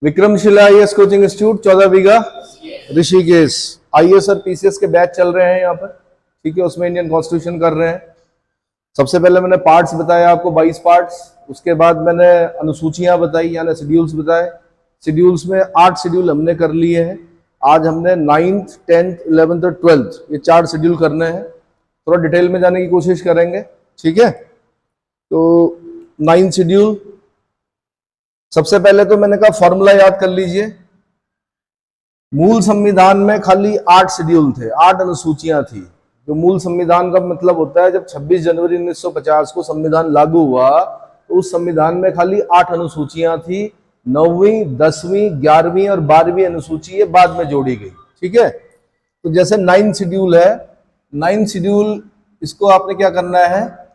Vikramshila IAS coaching institute 14 बीघा Rishikesh. IAS और PCS के batch चल रहे हैं यहाँ पर, ठीक है। उसमें इंडियन कॉन्स्टिट्यूशन कर रहे हैं। सबसे पहले मैंने पार्ट्स बताया आपको 22 पार्ट्स। उसके बाद मैंने अनुसूचियां बताई यानी शेड्यूल्स बताए। शेड्यूल्स में 8 शेड्यूल हमने कर लिए हैं। आज हमने 9th 10th 11th और 12th ये 4 शेड्यूल करने हैं। थोड़ा डिटेल में जाने की कोशिश करेंगे, ठीक है। तो 9th शेड्यूल, सबसे पहले तो मैंने कहा फॉर्मूला याद कर लीजिए। मूल संविधान में खाली 8 शेड्यूल थे, 8 अनुसूचियां थी। जो मूल संविधान का मतलब होता है जब 26 जनवरी 1950 को संविधान लागू हुआ तो उस संविधान में खाली 8 अनुसूचियां थी। 9वीं 10वीं 11वीं और 12वीं अनुसूची ये बाद में जोड़ी गई, ठीक है। तो जैसे 9th शेड्यूल है, 9th शेड्यूल इसको आपने क्या करना है,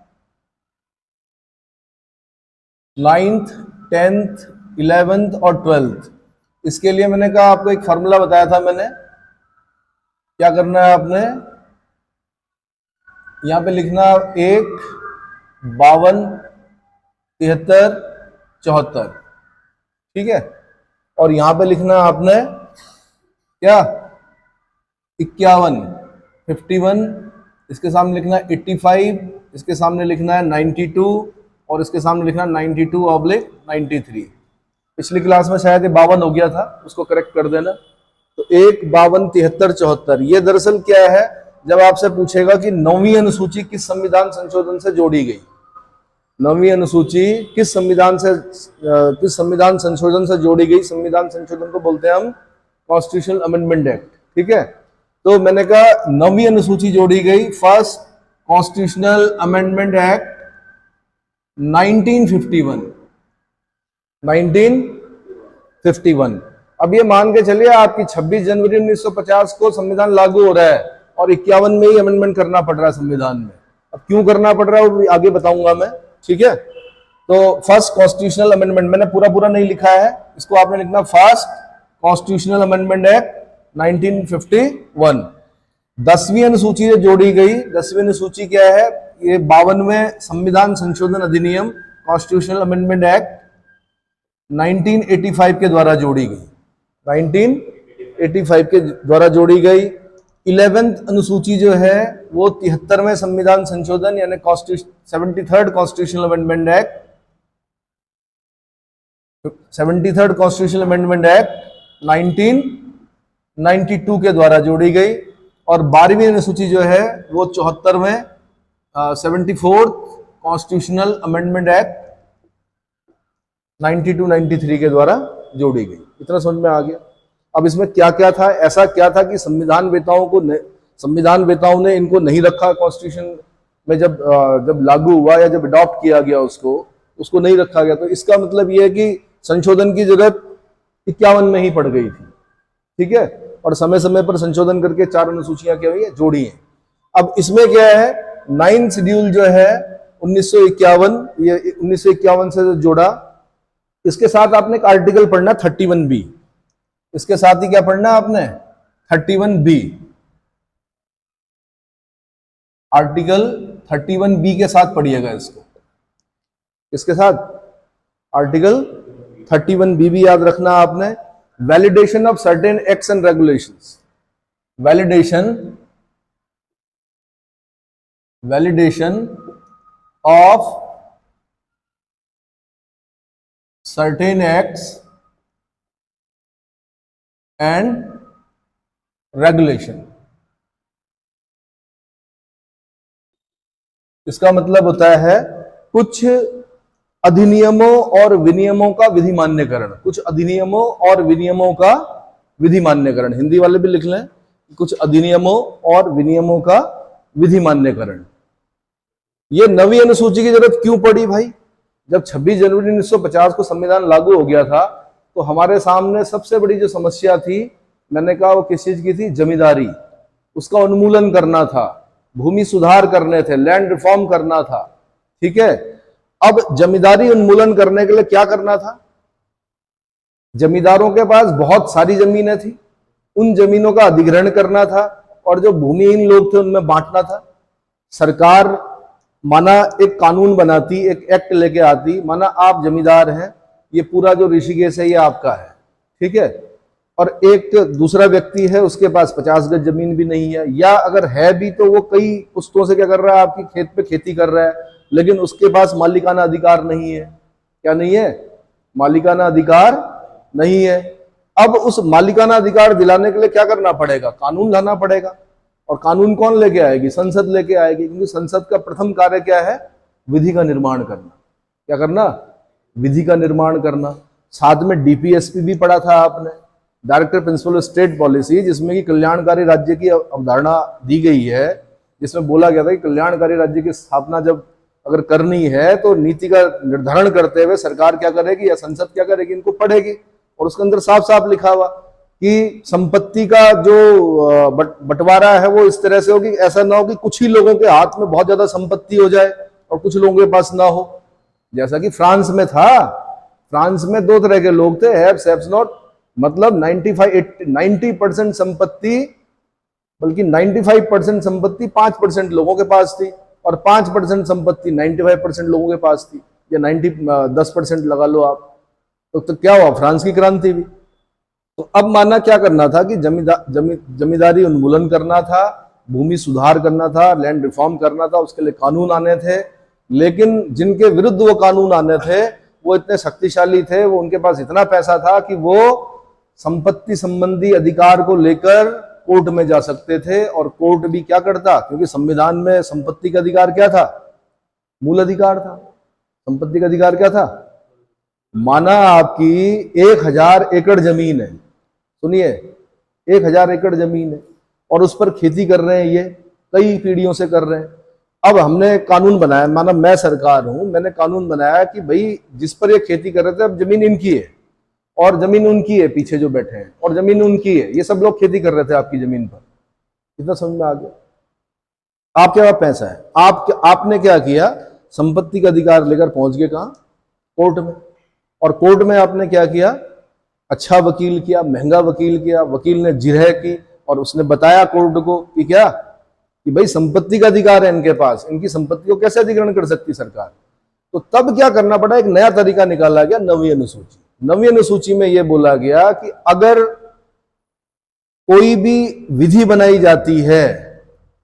9th 10th 11th और 12th, इसके लिए मैंने कहा आपको एक फॉर्मूला बताया था मैंने। क्या करना है आपने, यहां पे लिखना 1 52 73 74, ठीक है। और यहां पे लिखना आपने क्या 51 51, इसके सामने लिखना है 85, इसके सामने लिखना है 92 और इसके सामने लिखना है 92/93। पिछली क्लास में शायद ये 52 हो गया था, उसको करेक्ट कर देना। तो 1 52 73 74 ये दरअसल क्या है, जब आपसे पूछेगा कि 9वीं अनुसूची किस संविधान संशोधन से जोड़ी गई, 9वीं अनुसूची किस संविधान संशोधन से जोड़ी गई, संविधान संशोधन को बोलते हैं हम कॉन्स्टिट्यूशनल अमेंडमेंट एक्ट, ठीक है। तो मैंने कहा 9वीं अनुसूची जोड़ी गई, फर्स्ट कॉन्स्टिट्यूशनल अमेंडमेंट एक्ट 1951। 1951। अब ये मान के चलिए आपकी 26 जनवरी 1950 को संविधान लागू हो रहा है और 51 में ही अमेंडमेंट करना पड़ रहा है संविधान में। अब क्यों करना पड़ रहा है वो आगे बताऊंगा मैं, ठीक है। तो फर्स्ट कॉन्स्टिट्यूशनल अमेंडमेंट मैंने पूरा नहीं लिखा है, इसको आपने लिखना फर्स्ट कॉन्स्टिट्यूशनल अमेंडमेंट एक्ट 1951। 10वीं अनुसूची जोड़ी गई। 10वीं अनुसूची क्या है, ये 52वें संविधान संशोधन अधिनियम कॉन्स्टिट्यूशनल अमेंडमेंट एक्ट 1985 के द्वारा जोड़ी गई, 1985 के द्वारा जोड़ी गई। 11th अनुसूची जो है वो 73वें संविधान संशोधन यानी 73rd constitutional amendment act 73rd constitutional amendment act 1992 के द्वारा जोड़ी गई। और 12वीं अनुसूची जो है वो 74वें 74th कॉन्स्टिट्यूशनल अमेंडमेंट एक्ट 92-93 के द्वारा जोड़ी गई। इतना समझ में आ गया। अब इसमें क्या क्या था, ऐसा क्या था कि संविधान वेताओं ने इनको नहीं रखा कॉन्स्टिट्यूशन में, जब लागू हुआ या जब अडॉप्ट किया गया उसको नहीं रखा गया। तो इसका मतलब यह है कि संशोधन की जरूरत 51 में ही पड़ गई थी, ठीक है। और समय समय पर संशोधन करके 4 अनुसूचियां क्या हुई है, जोड़ी हैं। अब इसमें क्या है, 9th शेड्यूल जो है 1951, ये 1951 से जोड़ा। इसके साथ आपने एक आर्टिकल पढ़ना 31B, इसके साथ ही क्या पढ़ना आपने 31B, आर्टिकल 31B के साथ पढ़िएगा इसको। इसके साथ आर्टिकल 31B भी याद रखना आपने। Validation of certain acts and regulations, validation of certain acts and regulation। इसका मतलब होता है कुछ अधिनियमों और विनियमों का विधि मान्यकरण, कुछ अधिनियमों और विनियमों का विधि मान्यकरण। हिंदी वाले भी लिख लें, कुछ अधिनियमों और विनियमों का विधि मान्यकरण। ये 9वीं अनुसूची की जरूरत क्यों पड़ी भाई? जब 26 जनवरी 1950 को संविधान लागू हो गया था तो हमारे सामने सबसे बड़ी जो समस्या थी, मैंने कहा वो किस चीज की थी, जमींदारी। उसका उन्मूलन करना था, भूमि सुधार करने थे, लैंड रिफॉर्म करना था, ठीक है। अब जमींदारी उन्मूलन करने के लिए क्या करना था, जमींदारों के पास बहुत सारी जमीनें थी, उन जमीनों का अधिग्रहण करना था और जो भूमिहीन लोग थे उनमें बांटना था। सरकार माना एक कानून बनाती, एक एक्ट लेके आती, माना आप जमींदार हैं, ये पूरा जो ऋषिकेश है ये आपका है, ठीक है, और एक दूसरा व्यक्ति है उसके पास 50 गज जमीन भी नहीं है, या अगर है भी तो वो कई पुश्तों से क्या कर रहा है, आपकी खेत पे खेती कर रहा है, लेकिन उसके पास मालिकाना अधिकार नहीं है। क्या नहीं है? मालिकाना अधिकार नहीं है। अब उस मालिकाना अधिकार दिलाने के लिए क्या करना पड़ेगा? कानून लाना पड़ेगा। और कानून कौन लेके आएगी? संसद लेके आएगी, क्योंकि संसद का प्रथम कार्य क्या है? विधि का निर्माण करना। क्या करना? विधि का निर्माण करना। साथ में डीपीएसपी भी पढ़ा था आपने, director principle of state policy, जिसमें कि कल्याणकारी राज्य की अवधारणा दी गई है, जिसमें बोला गया था कि कल्याणकारी राज्य की स्थापना जब अगर करनी है तो नीति का निर्धारण करते हुए सरकार क्या करेगी या संसद क्या करेगी, इनको पढ़ेगी। और उसके अंदर साफ साफ लिखा हुआ कि संपत्ति का जो बंटवारा है वो इस तरह से हो कि ऐसा ना हो कि कुछ ही लोगों के हाथ में बहुत ज्यादा संपत्ति हो जाए और कुछ लोगों के पास ना हो, जैसा कि फ्रांस में था। फ्रांस में दो तरह के लोग थे, हैव्स हैव्स नॉट, मतलब 90% संपत्ति, बल्कि 95% संपत्ति 5% लोगों के पास थी और 5% संपत्ति 95% लोगों के पास थी, या 10% लगा लो आप। तो क्या हुआ? फ्रांस की क्रांति भी। तो अब माना क्या करना था कि जमींदारी उन्मूलन करना था, भूमि सुधार करना था, लैंड रिफॉर्म करना था, उसके लिए कानून आने थे। लेकिन जिनके विरुद्ध वो कानून आने थे वो इतने शक्तिशाली थे, वो उनके पास इतना पैसा था कि वो संपत्ति संबंधी अधिकार को लेकर कोर्ट में जा सकते थे। और कोर्ट भी क्या करता, क्योंकि संविधान में संपत्ति का अधिकार क्या था? मूल अधिकार था। संपत्ति का अधिकार क्या था? माना आपकी 1000 एकड़ जमीन है, सुनिए 1000 एकड़ जमीन है और उस पर खेती कर रहे हैं, ये कई पीढ़ियों से कर रहे हैं। अब हमने कानून बनाया, माना मैं सरकार हूं, मैंने कानून बनाया कि भाई जिस पर ये खेती कर रहे थे अब जमीन इनकी है और जमीन उनकी है, पीछे जो बैठे हैं, और जमीन उनकी है, ये सब लोग खेती कर रहे थे आपकी जमीन पर। कितना समझ में आ गया? आपके पास पैसा है, आपने क्या किया? संपत्ति का अधिकार लेकर पहुंच गए कहां? कोर्ट में। और कोर्ट में आपने क्या किया? अच्छा वकील किया, महंगा वकील किया, वकील ने जिरह की और उसने बताया कोर्ट को कि क्या, कि भाई संपत्ति का अधिकार है इनके पास, इनकी संपत्ति को कैसे अधिग्रहण कर सकती सरकार। तो तब क्या करना पड़ा? एक नया तरीका निकाला गया, नवीं अनुसूची। नवीं अनुसूची में यह बोला गया कि अगर कोई भी विधि बनाई जाती है,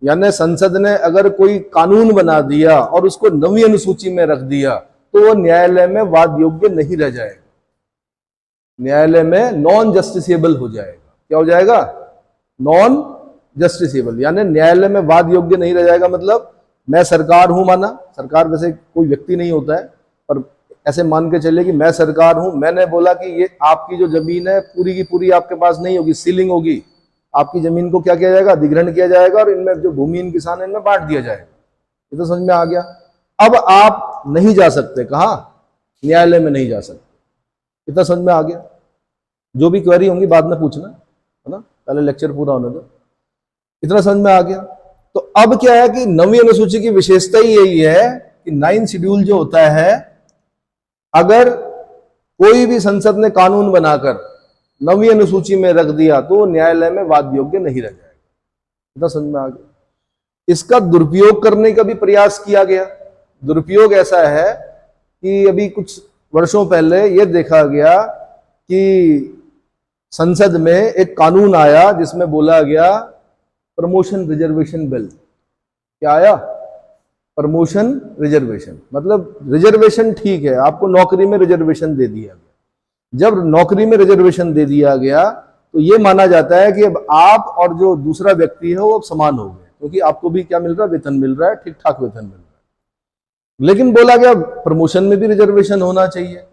यानी संसद ने अगर कोई कानून बना दिया और उसको नवीं अनुसूची में रख दिया, तो वो न्यायालय में वाद योग्य नहीं रह जाएगा, न्यायालय में नॉन जस्टिसेबल हो जाएगा। क्या हो जाएगा? नॉन जस्टिसेबल, यानी न्यायालय में वाद योग्य नहीं रह जाएगा। मतलब मैं सरकार हूं, माना सरकार वैसे कोई व्यक्ति नहीं होता है, पर ऐसे मान के चलिए कि मैं सरकार हूं, मैंने बोला कि ये आपकी जो जमीन है पूरी की पूरी आपके पास नहीं होगी, सीलिंग होगी, आपकी जमीन को क्या किया जाएगा? अधिग्रहण किया जाएगा और इनमें जो भूमिहीन किसान है इनमें बांट दिया जाएगा। ये तो समझ में आ गया। अब आप नहीं जा सकते, कहां? न्यायालय में नहीं जा सकते। इतना समझ में आ गया? जो भी क्वेरी होंगी बाद में पूछना, है ना, पहले लेक्चर पूरा होने दो। इतना समझ में आ गया? तो अब क्या है कि नवीं अनुसूची की विशेषता ही यही है कि 9 शेड्यूल जो होता है, अगर कोई भी संसद ने कानून बनाकर नवीं अनुसूची में रख दिया तो न्यायालय में वाद योग्य नहीं रह जाएगा। इतना समझ में आ गया? इसका दुरुपयोग करने का भी प्रयास किया गया। दुरुपयोग ऐसा है कि अभी कुछ वर्षों पहले यह देखा गया कि संसद में एक कानून आया जिसमें बोला गया प्रमोशन रिजर्वेशन बिल। क्या आया? Promotion reservation. मतलब रिजर्वेशन ठीक है, आपको नौकरी में रिजर्वेशन दे दिया गया। जब नौकरी में रिजर्वेशन दे दिया गया तो यह माना जाता है कि अब आप और जो दूसरा व्यक्ति है वो अब समान हो गए, क्योंकि आपको भी क्या मिल रहा है? वेतन मिल रहा है, ठीक ठाक वेतन मिल रहा है। लेकिन बोला गया प्रमोशन में भी रिजर्वेशन होना चाहिए।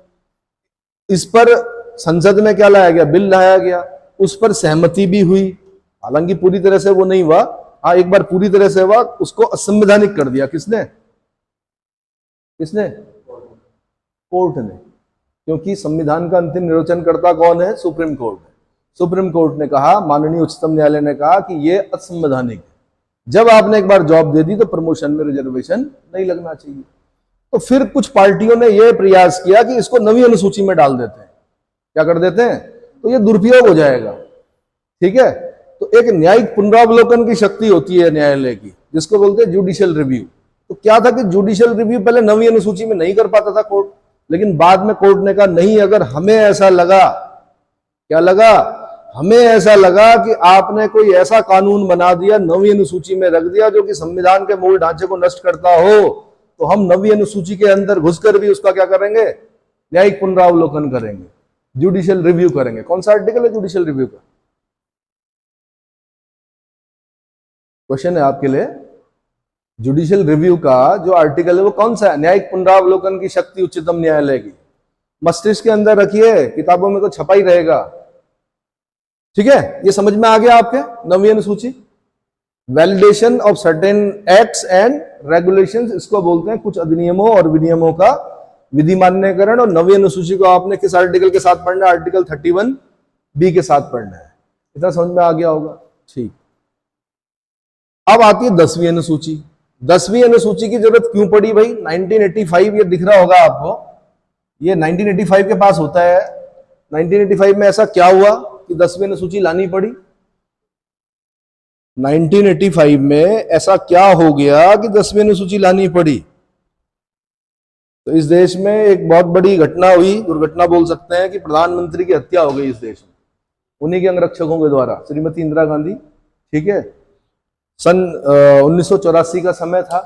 इस पर संसद में क्या लाया गया? बिल लाया गया, उस पर सहमति भी हुई। हालांकि पूरी तरह से वो नहीं हुआ, हाँ एक बार पूरी तरह से हुआ, उसको असंवैधानिक कर दिया। किसने? किसने? कोर्ट ने। क्योंकि संविधान का अंतिम निर्वचनकर्ता कौन है? सुप्रीम कोर्ट है। सुप्रीम कोर्ट ने कहा, माननीय उच्चतम न्यायालय ने कहा कि यह असंवैधानिक है। जब आपने एक बार जॉब दे दी तो प्रमोशन में रिजर्वेशन नहीं लगना चाहिए। तो फिर कुछ पार्टियों ने यह प्रयास किया कि इसको नवीं अनुसूची में डाल देते हैं। क्या कर देते हैं? तो यह दुरुपयोग हो जाएगा। ठीक है, तो एक न्यायिक पुनरावलोकन की शक्ति होती है न्यायालय की, जिसको बोलते हैं जुडिशियल रिव्यू। तो क्या था कि जुडिशियल रिव्यू पहले नवीं अनुसूची में नहीं कर पाता था कोर्ट, लेकिन बाद में कोर्ट ने कहा नहीं, अगर हमें ऐसा लगा क्या लगा? हमें ऐसा लगा कि आपने कोई ऐसा कानून बना दिया, नवीं अनुसूची में रख दिया जो कि संविधान के मूल ढांचे को नष्ट करता हो, तो हम नवीं अनुसूची के अंदर घुसकर भी उसका क्या करेंगे? न्यायिक पुनरावलोकन करेंगे, जुडिशियल रिव्यू करेंगे। कौन सा आर्टिकल है जुडिशियल रिव्यू का? क्वेश्चन है आपके लिए, जुडिशियल रिव्यू का जो आर्टिकल है वो कौन सा है? न्यायिक पुनरावलोकन की शक्ति उच्चतम न्यायालय की। मस्तिष्क के अंदर रखिए, किताबों में तो छपा ही रहेगा। ठीक है, ये समझ में आ गया आपके? नवीं अनुसूची, validation of certain acts and regulations, इसको बोलते हैं कुछ अधिनियमों और विनियमों का विधि मान्यकरण। और नवीं अनुसूची को आपने किस आर्टिकल के साथ पढ़ना है? आर्टिकल 31B के साथ पढ़ना है। इतना समझ में आ गया होगा? ठीक। अब आती है 10वीं अनुसूची। 10वीं अनुसूची की जरूरत क्यों पड़ी भाई? 1985, ये दिख रहा होगा आपको, ये 1985 के पास होता है। 1985 में ऐसा क्या हुआ कि 10वीं अनुसूची लानी पड़ी? 1985 में ऐसा क्या हो गया कि 10वीं अनुसूची लानी पड़ी? तो इस देश में एक बहुत बड़ी घटना हुई, दुर्घटना बोल सकते हैं, कि प्रधानमंत्री की हत्या हो गई इस देश में, उन्हीं के अंगरक्षकों के द्वारा, श्रीमती इंदिरा गांधी। ठीक है, सन 1984 का समय था।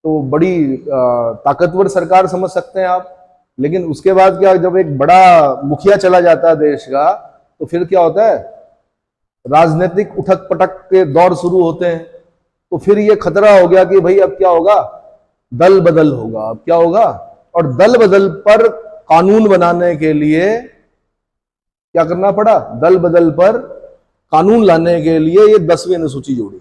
तो बड़ी ताकतवर सरकार समझ सकते हैं आप। लेकिन उसके बाद क्या, जब एक बड़ा मुखिया चला जाता है देश का, तो फिर क्या होता है? राजनीतिक उठक पटक के दौर शुरू होते हैं। तो फिर ये खतरा हो गया कि भाई अब क्या होगा? दल बदल होगा। अब क्या होगा? और दल बदल पर कानून बनाने के लिए क्या करना पड़ा? दल बदल पर कानून लाने के लिए ये 10वीं अनुसूची जोड़ी।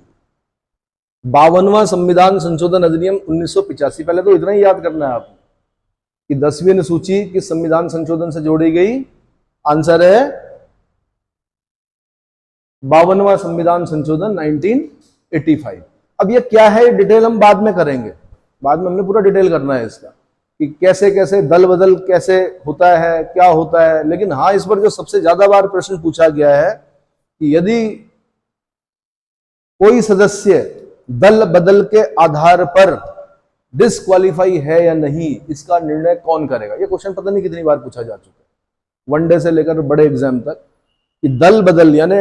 52वां संविधान संशोधन अधिनियम 1985। पहले तो इतना ही याद करना है आपको कि 10वीं अनुसूची किस संविधान संशोधन से जोड़ी गई? आंसर है 52वां संविधान संशोधन 1985। अब ये क्या है, डिटेल हम बाद में करेंगे, बाद में हमने पूरा डिटेल करना है इसका कि कैसे कैसे दल बदल कैसे होता है, क्या होता है। लेकिन हाँ, इस पर जो सबसे ज्यादा बार प्रश्न पूछा गया है कि यदि कोई सदस्य दल बदल के आधार पर डिस्क्वालीफाई है या नहीं, इसका निर्णय कौन करेगा? ये क्वेश्चन पता नहीं कितनी बार पूछा जा चुका है, वनडे से लेकर बड़े एग्जाम तक, कि दल बदल यानी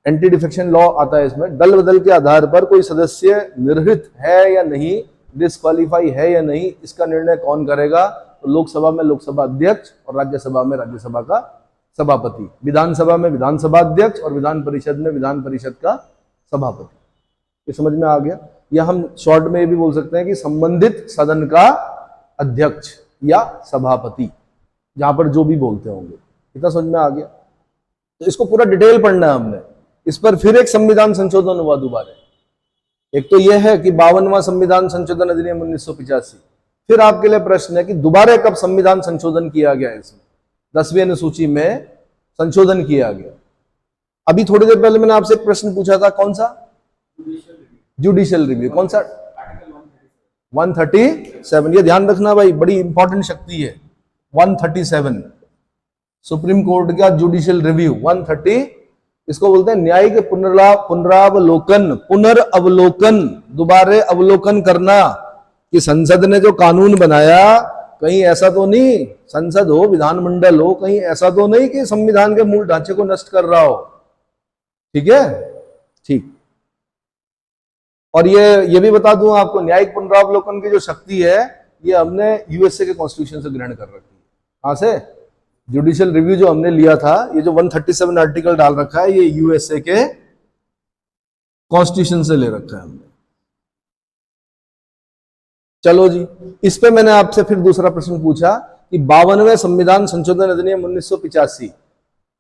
एंटी डिफेक्शन लॉ आता है इसमें, दल बदल के आधार पर कोई सदस्य निर्हित है या नहीं, डिस्क्वालीफाई है या नहीं, इसका निर्णय कौन करेगा? तो लोकसभा में लोकसभा अध्यक्ष और राज्यसभा में राज्यसभा का सभापति, विधानसभा में विधानसभा अध्यक्ष और विधान परिषद में विधान परिषद का सभापति। ये समझ में आ गया? या हम शॉर्ट में ये भी बोल सकते हैं कि संबंधित सदन का अध्यक्ष या सभापति, जहां पर जो भी बोलते होंगे। इतना समझ में आ गया? तो इसको पूरा डिटेल पढ़ना है हमने। इस पर फिर एक संविधान संशोधन हुआ दोबारा। एक तो यह है कि 52वां संविधान संशोधन अधिनियम 1985। फिर आपके लिए प्रश्न है कि दोबारा कब संविधान संशोधन किया गया? इसमें 10वीं अनुसूची में संशोधन किया गया। अभी थोड़ी देर पहले मैंने आपसे एक प्रश्न पूछा था, कौन सा? Judicial review. कौन सा? 137। ये ध्यान रखना भाई, बड़ी इंपॉर्टेंट शक्ति है 137, सुप्रीम कोर्ट का जुडिशियल रिव्यू 130। इसको बोलते हैं न्यायिक पुनरावलोकन, पुनर्अवलोकन, दोबारा अवलोकन करना कि संसद ने जो कानून बनाया, कहीं ऐसा तो नहीं, संसद हो विधानमंडल हो, कहीं ऐसा तो नहीं कि संविधान के मूल ढांचे को नष्ट कर रहा हो। ठीक है, ठीक। और ये भी बता दूं आपको, न्यायिक पुनरावलोकन की जो शक्ति है, ये हमने यूएसए के कॉन्स्टिट्यूशन से ग्रहण कर रखी है। कहां से? जुडिशियल रिव्यू जो हमने लिया था, ये जो 137 आर्टिकल डाल रखा है, ये यूएसए के कॉन्स्टिट्यूशन से ले रखा है हमने। चलो जी, इस पे मैंने आपसे फिर दूसरा प्रश्न पूछा कि 52वें संविधान संशोधन अधिनियम 1985,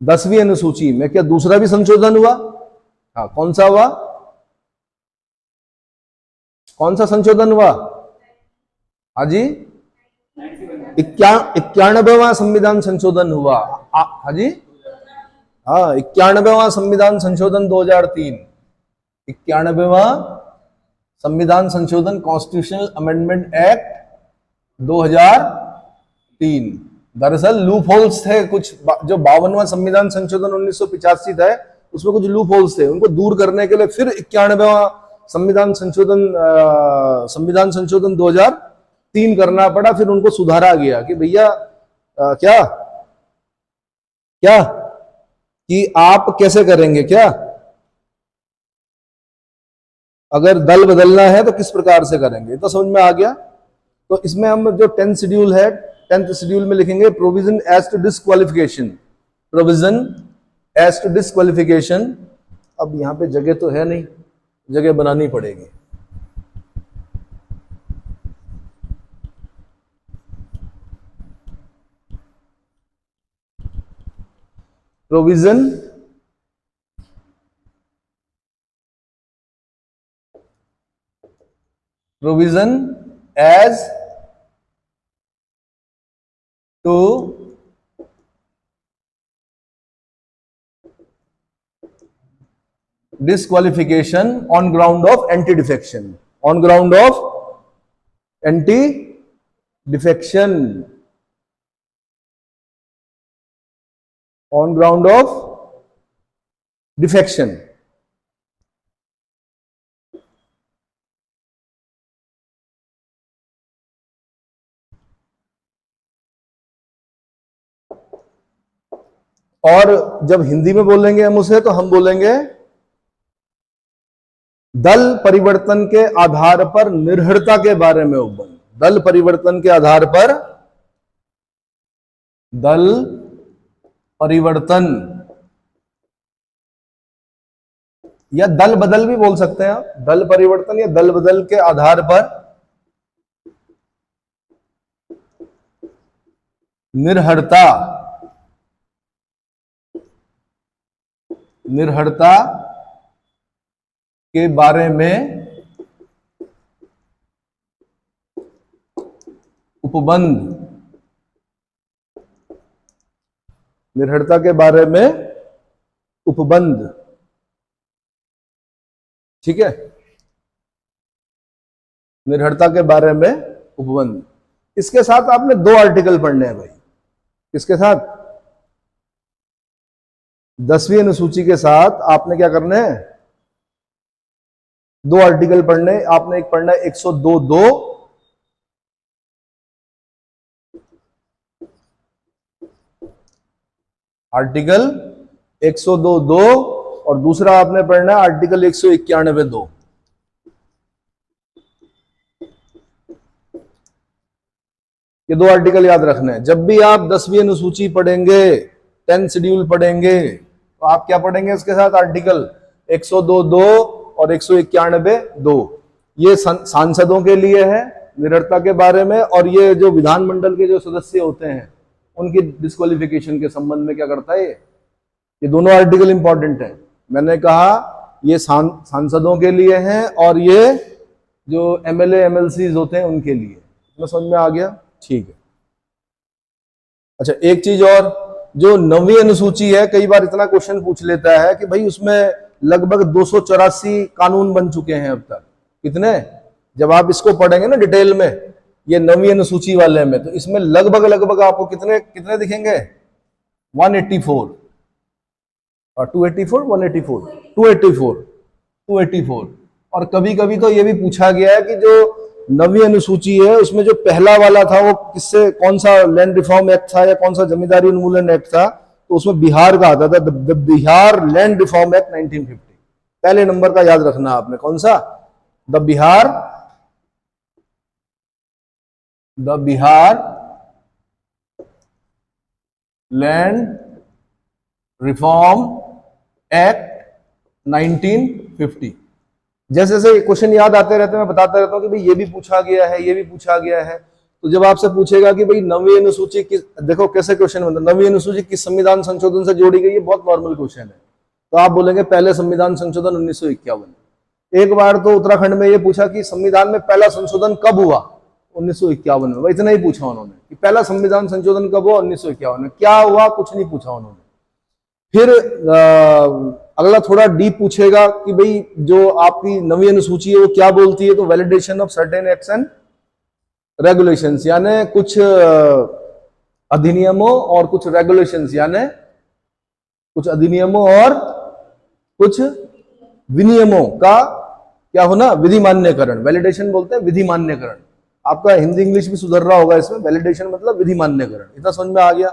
10वीं अनुसूची में क्या दूसरा भी संशोधन हुआ? हाँ, कौन सा हुआ? कौन सा संशोधन हुआ? हाँ जी, 91वां संविधान संशोधन हुआ। हाँ जी, हाँ, 91वां संविधान संशोधन 2003। 91वां संविधान संशोधन, कॉन्स्टिट्यूशनल अमेंडमेंट एक्ट 2003। दरअसल लूप होल्स थे कुछ, जो 52वां संविधान संशोधन 1985 था, उसमें कुछ लूप होल्स थे, उनको दूर करने के लिए फिर 91वां संविधान संशोधन 2003 करना पड़ा। फिर उनको सुधारा गया कि भैया क्या क्या कि आप कैसे करेंगे, क्या अगर दल बदलना है तो किस प्रकार से करेंगे, तो समझ में आ गया। तो इसमें हम जो 10th शेड्यूल है, 10th शेड्यूल में लिखेंगे provision as to disqualification, provision as to disqualification. अब यहां पे जगह तो है नहीं, जगह बनानी पड़ेगी। Provision as to disqualification on ground of anti-defection, on ground of anti-defection, on ground of defection। और जब हिंदी में बोलेंगे हम उसे, तो हम बोलेंगे दल परिवर्तन के आधार पर निर्भरता के बारे में उपबंध। दल परिवर्तन के आधार पर, दल परिवर्तन या दल बदल भी बोल सकते हैं आप, दल परिवर्तन या दल बदल के आधार पर निर्भरता, निर्भरता के बारे में उपबंध, निर्भरता के बारे में उपबंध, ठीक है, निर्भरता के बारे में उपबंध। इसके साथ आपने 2 आर्टिकल पढ़ने हैं भाई, इसके साथ 10वीं अनुसूची के साथ आपने क्या करना है, 2 आर्टिकल पढ़ने। आपने एक पढ़ना है 102(2), आर्टिकल 102(2), और दूसरा आपने पढ़ना है आर्टिकल 191(2). ये 2 आर्टिकल याद रखना है। जब भी आप 10वीं अनुसूची पढ़ेंगे, 10th शेड्यूल पढ़ेंगे, तो आप क्या पढ़ेंगे इसके साथ, आर्टिकल 102(2) और 191(2). ये सांसदों के लिए है निर्भरता के बारे में, और ये जो विधानमंडल के जो सदस्य होते हैं उनकी डिस्क्वालिफिकेशन के संबंध में क्या करता है ये दोनों आर्टिकल इंपॉर्टेंट है। मैंने कहा ये सांसदों के लिए हैं और ये जो एमएलए एमएलसीज होते हैं उनके लिए। इतना समझ में आ गया, ठीक है। अच्छा, एक चीज और, जो 9वीं अनुसूची है, कई बार इतना क्वेश्चन पूछ लेता है कि भाई उसमें लगभग 284 कानून बन चुके हैं अब तक। कितने? जब आप इसको पढ़ेंगे ना डिटेल में, ये 9वीं अनुसूची वाले में, तो इसमें लगभग आपको कितने कितने दिखेंगे, 184 और 284, 184, 284। और कभी कभी तो ये भी पूछा गया है कि जो 9वीं अनुसूची है उसमें जो पहला वाला था वो किससे, कौन सा लैंड रिफॉर्म एक्ट था या कौन सा जमींदारी उन्मूलन एक्ट था, तो उसमें बिहार का आता था, the Bihar land reform act 1950। पहले नंबर का याद रखना आपने, कौन सा, the Bihar land reform act 1950। जैसे जैसे क्वेश्चन याद आते रहते हैं मैं बताता रहता हूं कि भाई ये भी पूछा गया है, ये भी पूछा गया है। तो जब आपसे पूछेगा कि भाई 9वीं अनुसूची किस, देखो कैसे क्वेश्चन बनता है, 9वीं अनुसूची किस संविधान संशोधन से जोड़ी गई है, बहुत नॉर्मल क्वेश्चन है। तो आप बोलेंगे पहले संविधान संशोधन 1951। एक बार तो उत्तराखंड में ये पूछा कि संविधान में पहला संशोधन कब हुआ, 1951 में। इतना ही पूछा उन्होंने कि पहला संविधान संशोधन कब हुआ, 1951 में। क्या हुआ, कुछ नहीं पूछा उन्होंने। फिर अगला थोड़ा डीप पूछेगा कि भाई जो आपकी 9वीं अनुसूची है वो क्या बोलती है, तो validation of certain acts and regulations, यानी कुछ अधिनियमों और कुछ रेगुलेशंस, यानी कुछ अधिनियमों और कुछ विनियमों का क्या होना, विधि मान्यकरण। वैलिडेशन बोलते हैं विधि मान्यकरण। आपका हिंदी इंग्लिश भी सुधर रहा होगा इसमें, वैलिडेशन मतलब विधि मान्यकरण। इतना समझ में आ गया।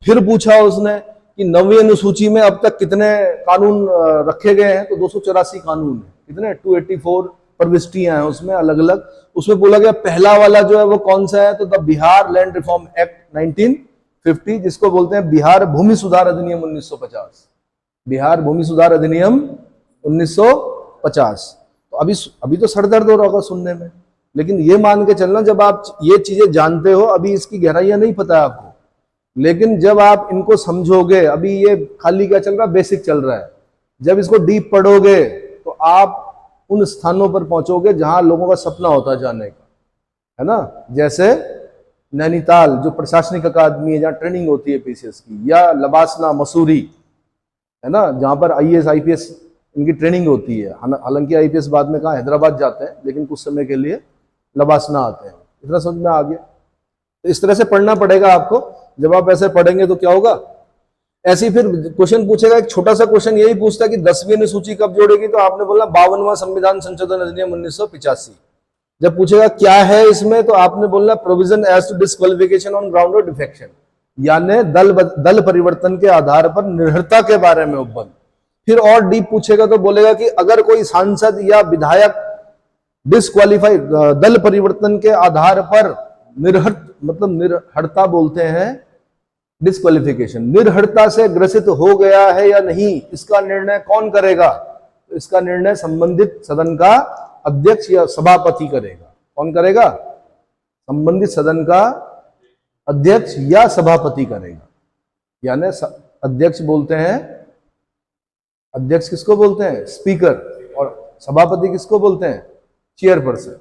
फिर पूछा उसने कि 9वीं अनुसूची में अब तक कितने कानून रखे गए हैं, तो 284 कानून है। कितने? 284 प्रविष्टियां हैं उसमें अलग अलग। उसमें बोला गया पहला वाला जो है वो कौन सा है, तो the Bihar land reform act 1950, जिसको बोलते हैं बिहार भूमि सुधार अधिनियम 1950। बिहार भूमि सुधार अधिनियम 1950। तो अभी तो सर दर्द हो रहा होगा सुनने में, लेकिन ये मान के चलना, जब आप ये चीजें जानते हो, अभी इसकी गहराइयां नहीं पता है आपको, लेकिन जब आप इनको समझोगे, अभी ये खाली क्या चल रहा है, बेसिक चल रहा है, जब इसको डीप पढ़ोगे तो आप उन स्थानों पर पहुंचोगे जहां लोगों का सपना होता है जाने का, है ना। जैसे नैनीताल जो प्रशासनिक अकादमी है, जहां ट्रेनिंग होती है पीसीएस की, या लबासना मसूरी, है ना, जहां पर आईएएस आईपीएस इनकी ट्रेनिंग होती है। हालांकि आईपीएस बाद में कहा हैदराबाद जाते हैं, लेकिन कुछ समय के लिए लबासना आते हैं। इतना समझ में आ गया। तो इस तरह से पढ़ना पड़ेगा आपको। जब आप ऐसे पढ़ेंगे तो क्या होगा, ऐसे ही फिर क्वेश्चन पूछेगा। एक छोटा सा क्वेश्चन यही पूछता है कि 10वीं अनुसूची कब जोड़ेगी, तो आपने बोला 52वां संविधान संशोधन अधिनियम 1985। जब पूछेगा क्या है इसमें, तो आपने बोलना provision as to disqualification on ground of defection, यानी दल परिवर्तन के आधार पर निर्भरता के बारे में उपबंध। फिर और डीप पूछेगा तो बोलेगा कि अगर कोई सांसद या विधायक डिस्क्वालीफाई, दल परिवर्तन के आधार पर निर्हरता बोलते हैं डिस्क्वालिफिकेशन, निर्हरता से ग्रसित हो गया है या नहीं, इसका निर्णय कौन करेगा, तो इसका निर्णय संबंधित सदन का अध्यक्ष या सभापति करेगा। कौन करेगा? संबंधित सदन का अध्यक्ष या सभापति करेगा। यानी अध्यक्ष बोलते हैं, अध्यक्ष किसको बोलते हैं? स्पीकर। और सभापति किसको बोलते हैं? चेयरपर्सन।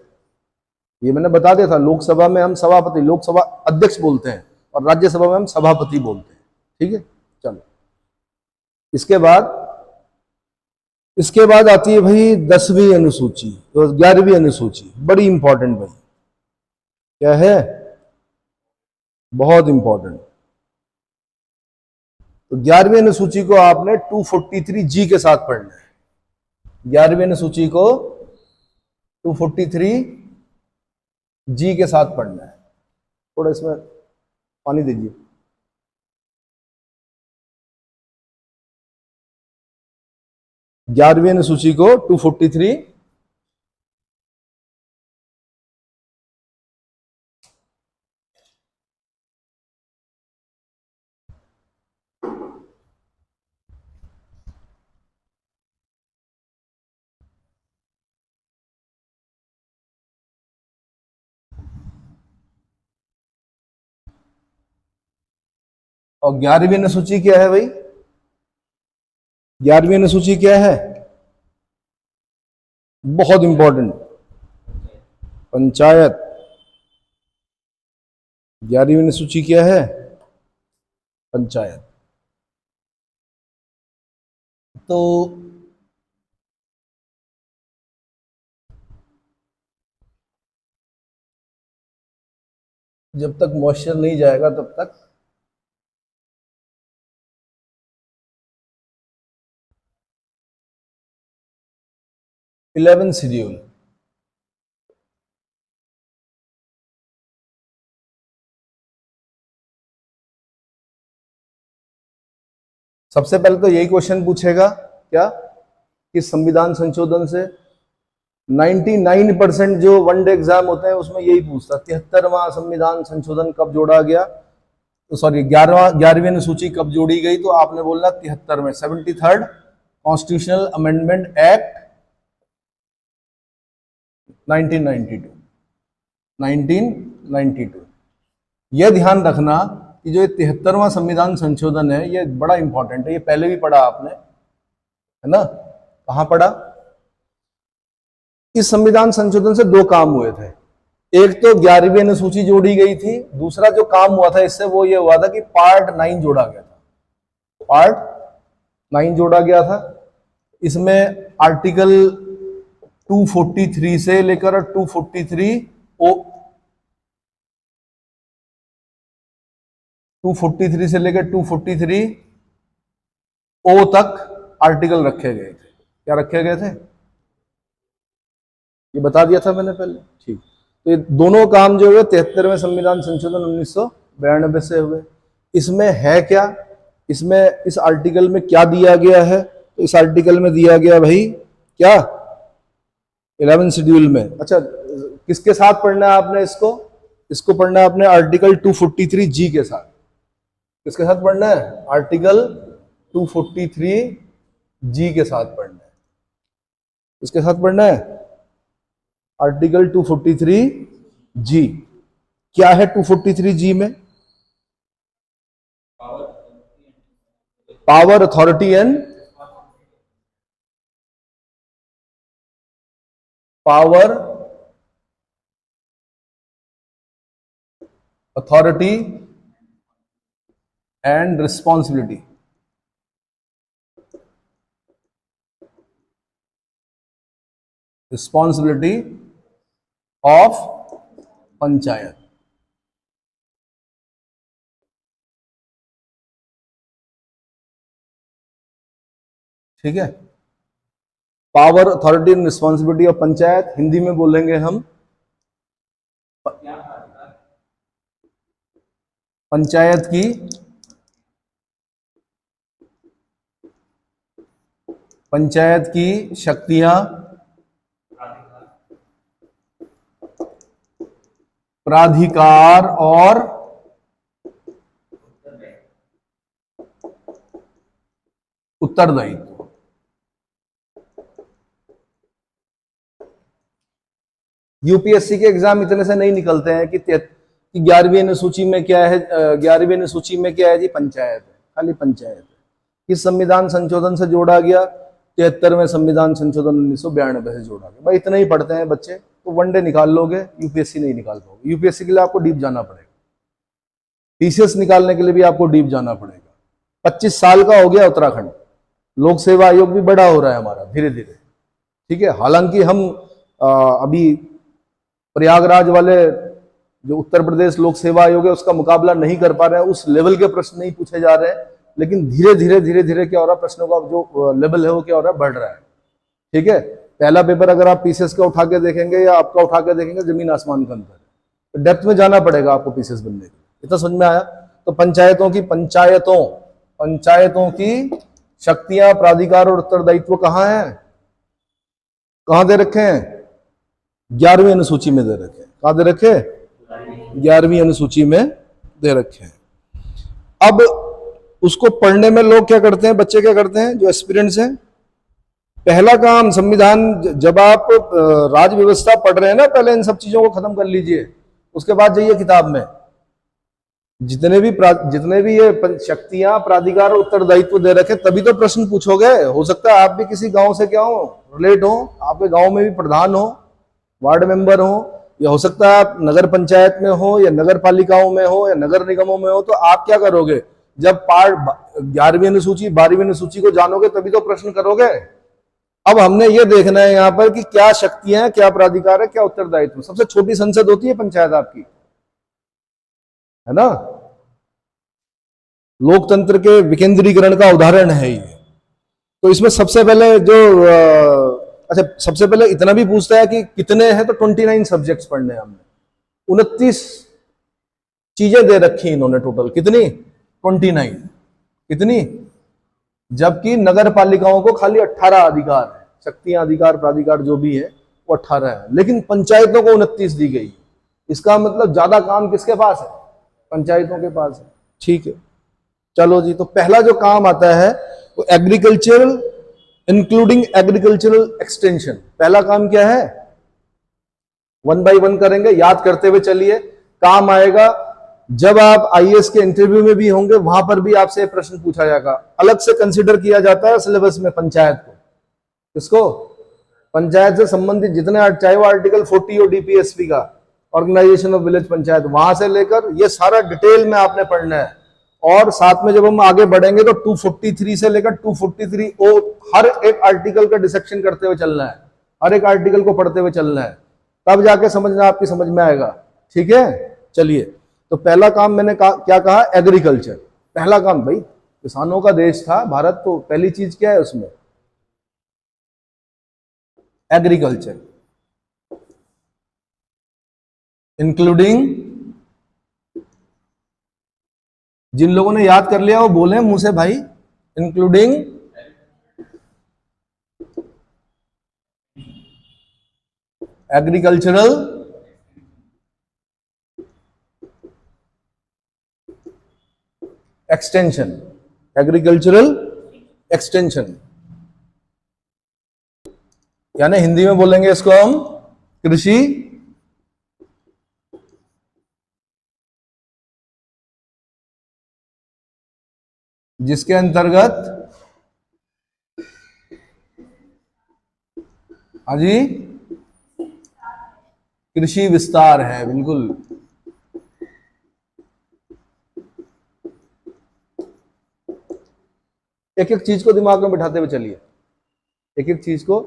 ये मैंने बता दिया था, लोकसभा में हम सभापति, लोकसभा अध्यक्ष बोलते हैं, और राज्यसभा में हम सभापति बोलते हैं। ठीक है, चलो। इसके बाद आती है भाई 10वीं अनुसूची, तो 11वीं अनुसूची बड़ी इंपॉर्टेंट भाई। क्या है? बहुत इंपॉर्टेंट। तो 11वीं अनुसूची को आपने 243G के साथ पढ़ना है। 11वीं अनुसूची को 243G के साथ पढ़ना है। थोड़ा इसमें पानी दीजिए। ग्यारहवीं अनुसूची को 243 और 11वीं अनुसूची क्या है भाई? 11वीं अनुसूची क्या है? बहुत इंपॉर्टेंट, पंचायत। 11वीं अनुसूची क्या है? पंचायत। तो जब तक मॉइस्चर नहीं जाएगा तब तक इलेवन शेड्यूल। सबसे पहले तो यही क्वेश्चन पूछेगा क्या, कि संविधान संशोधन से 99% जो वनडे एग्जाम होते हैं उसमें यही पूछता, 73वां संविधान संशोधन कब जोड़ा गया, तो सॉरी 11वीं अनुसूची कब जोड़ी गई, तो आपने बोलना 73 में, 73rd कॉन्स्टिट्यूशनल अमेंडमेंट एक्ट 1992। यह ध्यान रखना कि जो 73वां संविधान संशोधन है ये बड़ा इंपॉर्टेंट है। ये पहले भी पढ़ा आपने, है ना। कहां पढ़ा? इस संविधान संशोधन से दो काम हुए थे। एक तो 11वीं अनुसूची जोड़ी गई थी, दूसरा जो काम हुआ था इससे वो ये हुआ था कि पार्ट 9 जोड़ा गया था। पार्ट 9 जोड़ा गया था। इसमें आर्टिकल 243 से लेकर 243 से लेकर 243 ओ तक आर्टिकल रखे गए थे। क्या रखे गए थे? ये बता दिया था मैंने पहले। ठीक, तो ये दोनों काम जो हुए 73वें संविधान संशोधन 1992 से हुए। इसमें है क्या, इसमें इस आर्टिकल में क्या दिया गया है? तो इस आर्टिकल में दिया गया भाई क्या 11 शेड्यूल में। अच्छा, किसके साथ पढ़ना है आपने इसको? इसको पढ़ना है आपने आर्टिकल 243 जी के साथ। किसके साथ पढ़ना है? आर्टिकल 243 जी के साथ पढ़ना है। किसके साथ पढ़ना है? आर्टिकल 243 जी। क्या है 243 जी में? Power, authority and power, authority and responsibility. Responsibility of panchayat. ठीक है, power, authority and responsibility of panchayat, Hindi में बोलेंगे हम पंचायत की शक्तियां, प्राधिकार और उत्तरदायित्व। यूपीएससी के एग्जाम इतने से नहीं निकलते हैं कि 11वीं अनुसूची में क्या है, 11वीं अनुसूची में क्या है जी? पंचायत है, खाली पंचायत है। किस संविधान संशोधन से जोड़ा गया? 73वें संविधान संशोधन 1992 से जोड़ा गया। भाई इतना ही पढ़ते हैं बच्चे तो वनडे निकाल लोगे, यूपीएससी नहीं निकाल पाओगे। यूपीएससी के लिए आपको डीप जाना पड़ेगा, टीसीएस निकालने के लिए भी आपको डीप जाना पड़ेगा। 25 साल का हो गया उत्तराखंड, लोक सेवा आयोग भी बड़ा हो रहा है हमारा धीरे धीरे। ठीक है, हालांकि हम अभी प्रयागराज वाले जो उत्तर प्रदेश लोक सेवा आयोग है उसका मुकाबला नहीं कर पा रहे हैं, उस लेवल के प्रश्न नहीं पूछे जा रहे हैं, लेकिन धीरे धीरे क्या हो रहा है, प्रश्नों का जो लेवल है वो क्या हो रहा है, बढ़ रहा है। ठीक है, पहला पेपर अगर आप पीसीएस का उठा के देखेंगे या आपका उठा के देखेंगे, जमीन आसमान का अंतर है। तो डेप्थ में जाना पड़ेगा आपको पीसीएस बनने के लिए। इतना समझ में आया? तो पंचायतों की शक्तियां, प्राधिकार और उत्तरदायित्व कहाँ है? कहां दे रखे हैं? 11वीं अनुसूची में दे रखे हैं। कहां दे रखे? 11वीं अनुसूची में दे रखे हैं। अब उसको पढ़ने में लोग क्या करते हैं, बच्चे क्या करते हैं जो एस्पिरेंट्स हैं? पहला काम संविधान, जब आप राज व्यवस्था पढ़ रहे हैं ना, पहले इन सब चीजों को खत्म कर लीजिए, उसके बाद जाइए किताब में जितने भी ये शक्तियां, प्राधिकार और उत्तरदायित्व दे रखे, तभी तो प्रश्न पूछोगे। हो सकता है आप भी किसी गांव से क्या हो, रिलेट हो, आपके गांव में भी प्रधान हो, वार्ड मेंबर हो, या हो सकता है आप नगर पंचायत में हो या नगर पालिकाओं में हो या नगर निगमों में हो। तो आप क्या करोगे? जब 11वीं अनुसूची, 12वीं अनुसूची को जानोगे तभी तो प्रश्न करोगे। अब हमने ये देखना है यहाँ पर कि क्या शक्तियां हैं, क्या प्राधिकार है, क्या उत्तरदायित्व। सबसे छोटी संसद होती है पंचायत आपकी, है ना? लोकतंत्र के विकेंद्रीकरण का उदाहरण है ये। तो इसमें सबसे पहले जो अच्छा, सबसे पहले इतना भी पूछता है कि कितने हैं, तो 29 सब्जेक्ट्स पढ़ने हैं हमने। 29 चीजें दे रखी इन्होंने टोटल। कितनी? 29। कितनी? जबकि नगर पालिकाओं को खाली 18 अधिकार है, शक्तियां, अधिकार, प्राधिकार जो भी है वो 18 है, लेकिन पंचायतों को 29 दी गई। इसका मतलब ज्यादा काम किसके पास है? पंचायतों के पास है। ठीक है, चलो जी। तो पहला जो काम आता है वो एग्रीकल्चरल, इंक्लूडिंग एग्रीकल्चरल एक्सटेंशन। पहला काम क्या है? 1 बाय 1 करेंगे, याद करते हुए चलिए, काम आएगा। जब आप आईएएस के इंटरव्यू में भी होंगे, वहां पर भी आपसे प्रश्न पूछा जाएगा। अलग से कंसीडर किया जाता है सिलेबस में पंचायत को। किसको? पंचायत से संबंधित जितने, चाहे वो आर्टिकल 40 और डीपीएसपी का, ऑर्गेनाइजेशन ऑफ विलेज पंचायत, वहां से लेकर ये सारा डिटेल में आपने पढ़ना है। और साथ में जब हम आगे बढ़ेंगे तो 243 से लेकर 243 ओ, हर एक आर्टिकल का डिसेक्शन करते हुए चलना है, हर एक आर्टिकल को पढ़ते हुए चलना है, तब जाके समझना आपकी समझ में आएगा। ठीक है, चलिए। तो पहला काम मैंने क्या कहा? एग्रीकल्चर। पहला काम भाई, किसानों का देश था भारत, तो पहली चीज क्या है उसमें? एग्रीकल्चर, इंक्लूडिंग जिन लोगों ने याद कर लिया वो बोले मुंह से भाई, including agricultural extension, agricultural extension, यानी हिंदी में बोलेंगे इसको हम कृषि जिसके अंतर्गत, हाँ जी, कृषि विस्तार है, बिल्कुल। एक एक चीज को दिमाग में बिठाते हुए चलिए, एक एक चीज को